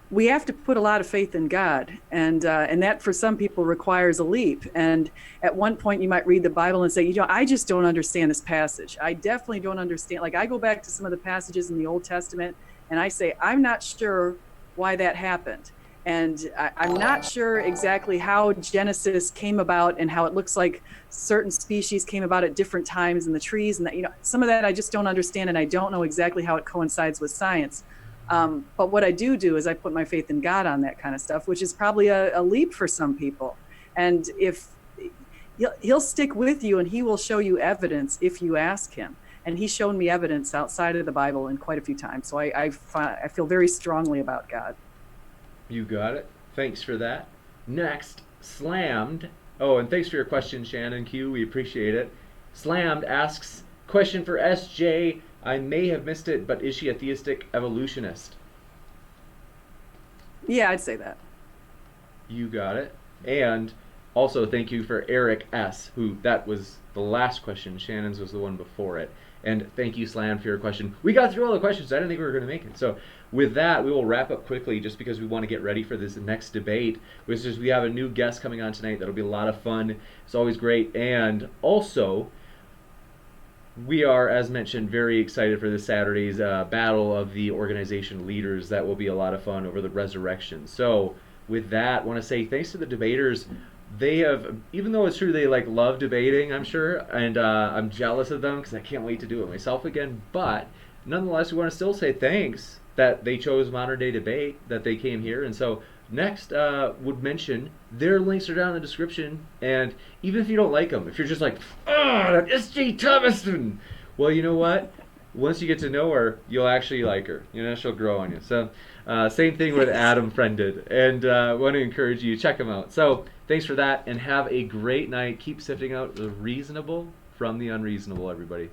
we have to put a lot of faith in God, and that for some people requires a leap. And at one point, you might read the Bible and say, I just don't understand this passage. I definitely don't understand. Like I go back to some of the passages in the Old Testament, and I say, I'm not sure why that happened. And I'm not sure exactly how Genesis came about and how it looks like certain species came about at different times in the trees. And that, some of that I just don't understand. And I don't know exactly how it coincides with science. But what I do is I put my faith in God on that kind of stuff, which is probably a leap for some people. And if he'll stick with you and he will show you evidence if you ask him. And he's shown me evidence outside of the Bible in quite a few times. So I feel very strongly about God. You got it. Thanks for that. Next, Slammed. Oh, and thanks for your question, Shannon Q. We appreciate it. Slammed asks, question for SJ. I may have missed it, but is she a theistic evolutionist? Yeah, I'd say that. You got it. And also thank you for Eric S., who that was the last question. Shannon's was the one before it. And thank you, Slam, for your question. We got through all the questions. I didn't think we were going to make it. So with that, we will wrap up quickly just because we want to get ready for this next debate, which is we have a new guest coming on tonight. That'll be a lot of fun. It's always great. And also, we are, as mentioned, very excited for this Saturday's battle of the organization leaders. That will be a lot of fun over the resurrection. So with that, I want to say thanks to the debaters. They have, even though it's true they love debating, I'm sure, and I'm jealous of them because I can't wait to do it myself again, but nonetheless, we want to still say thanks that they chose Modern Day Debate, that they came here. And so next would mention their links are down in the description. And even if you don't like them, if you're just like, oh, that S.J. Thomason, well, you know what? Once you get to know her, you'll actually like her. You know, she'll grow on you. So same thing with Adam Friended. And want to encourage you, check him out. So thanks for that, and have a great night. Keep sifting out the reasonable from the unreasonable, everybody.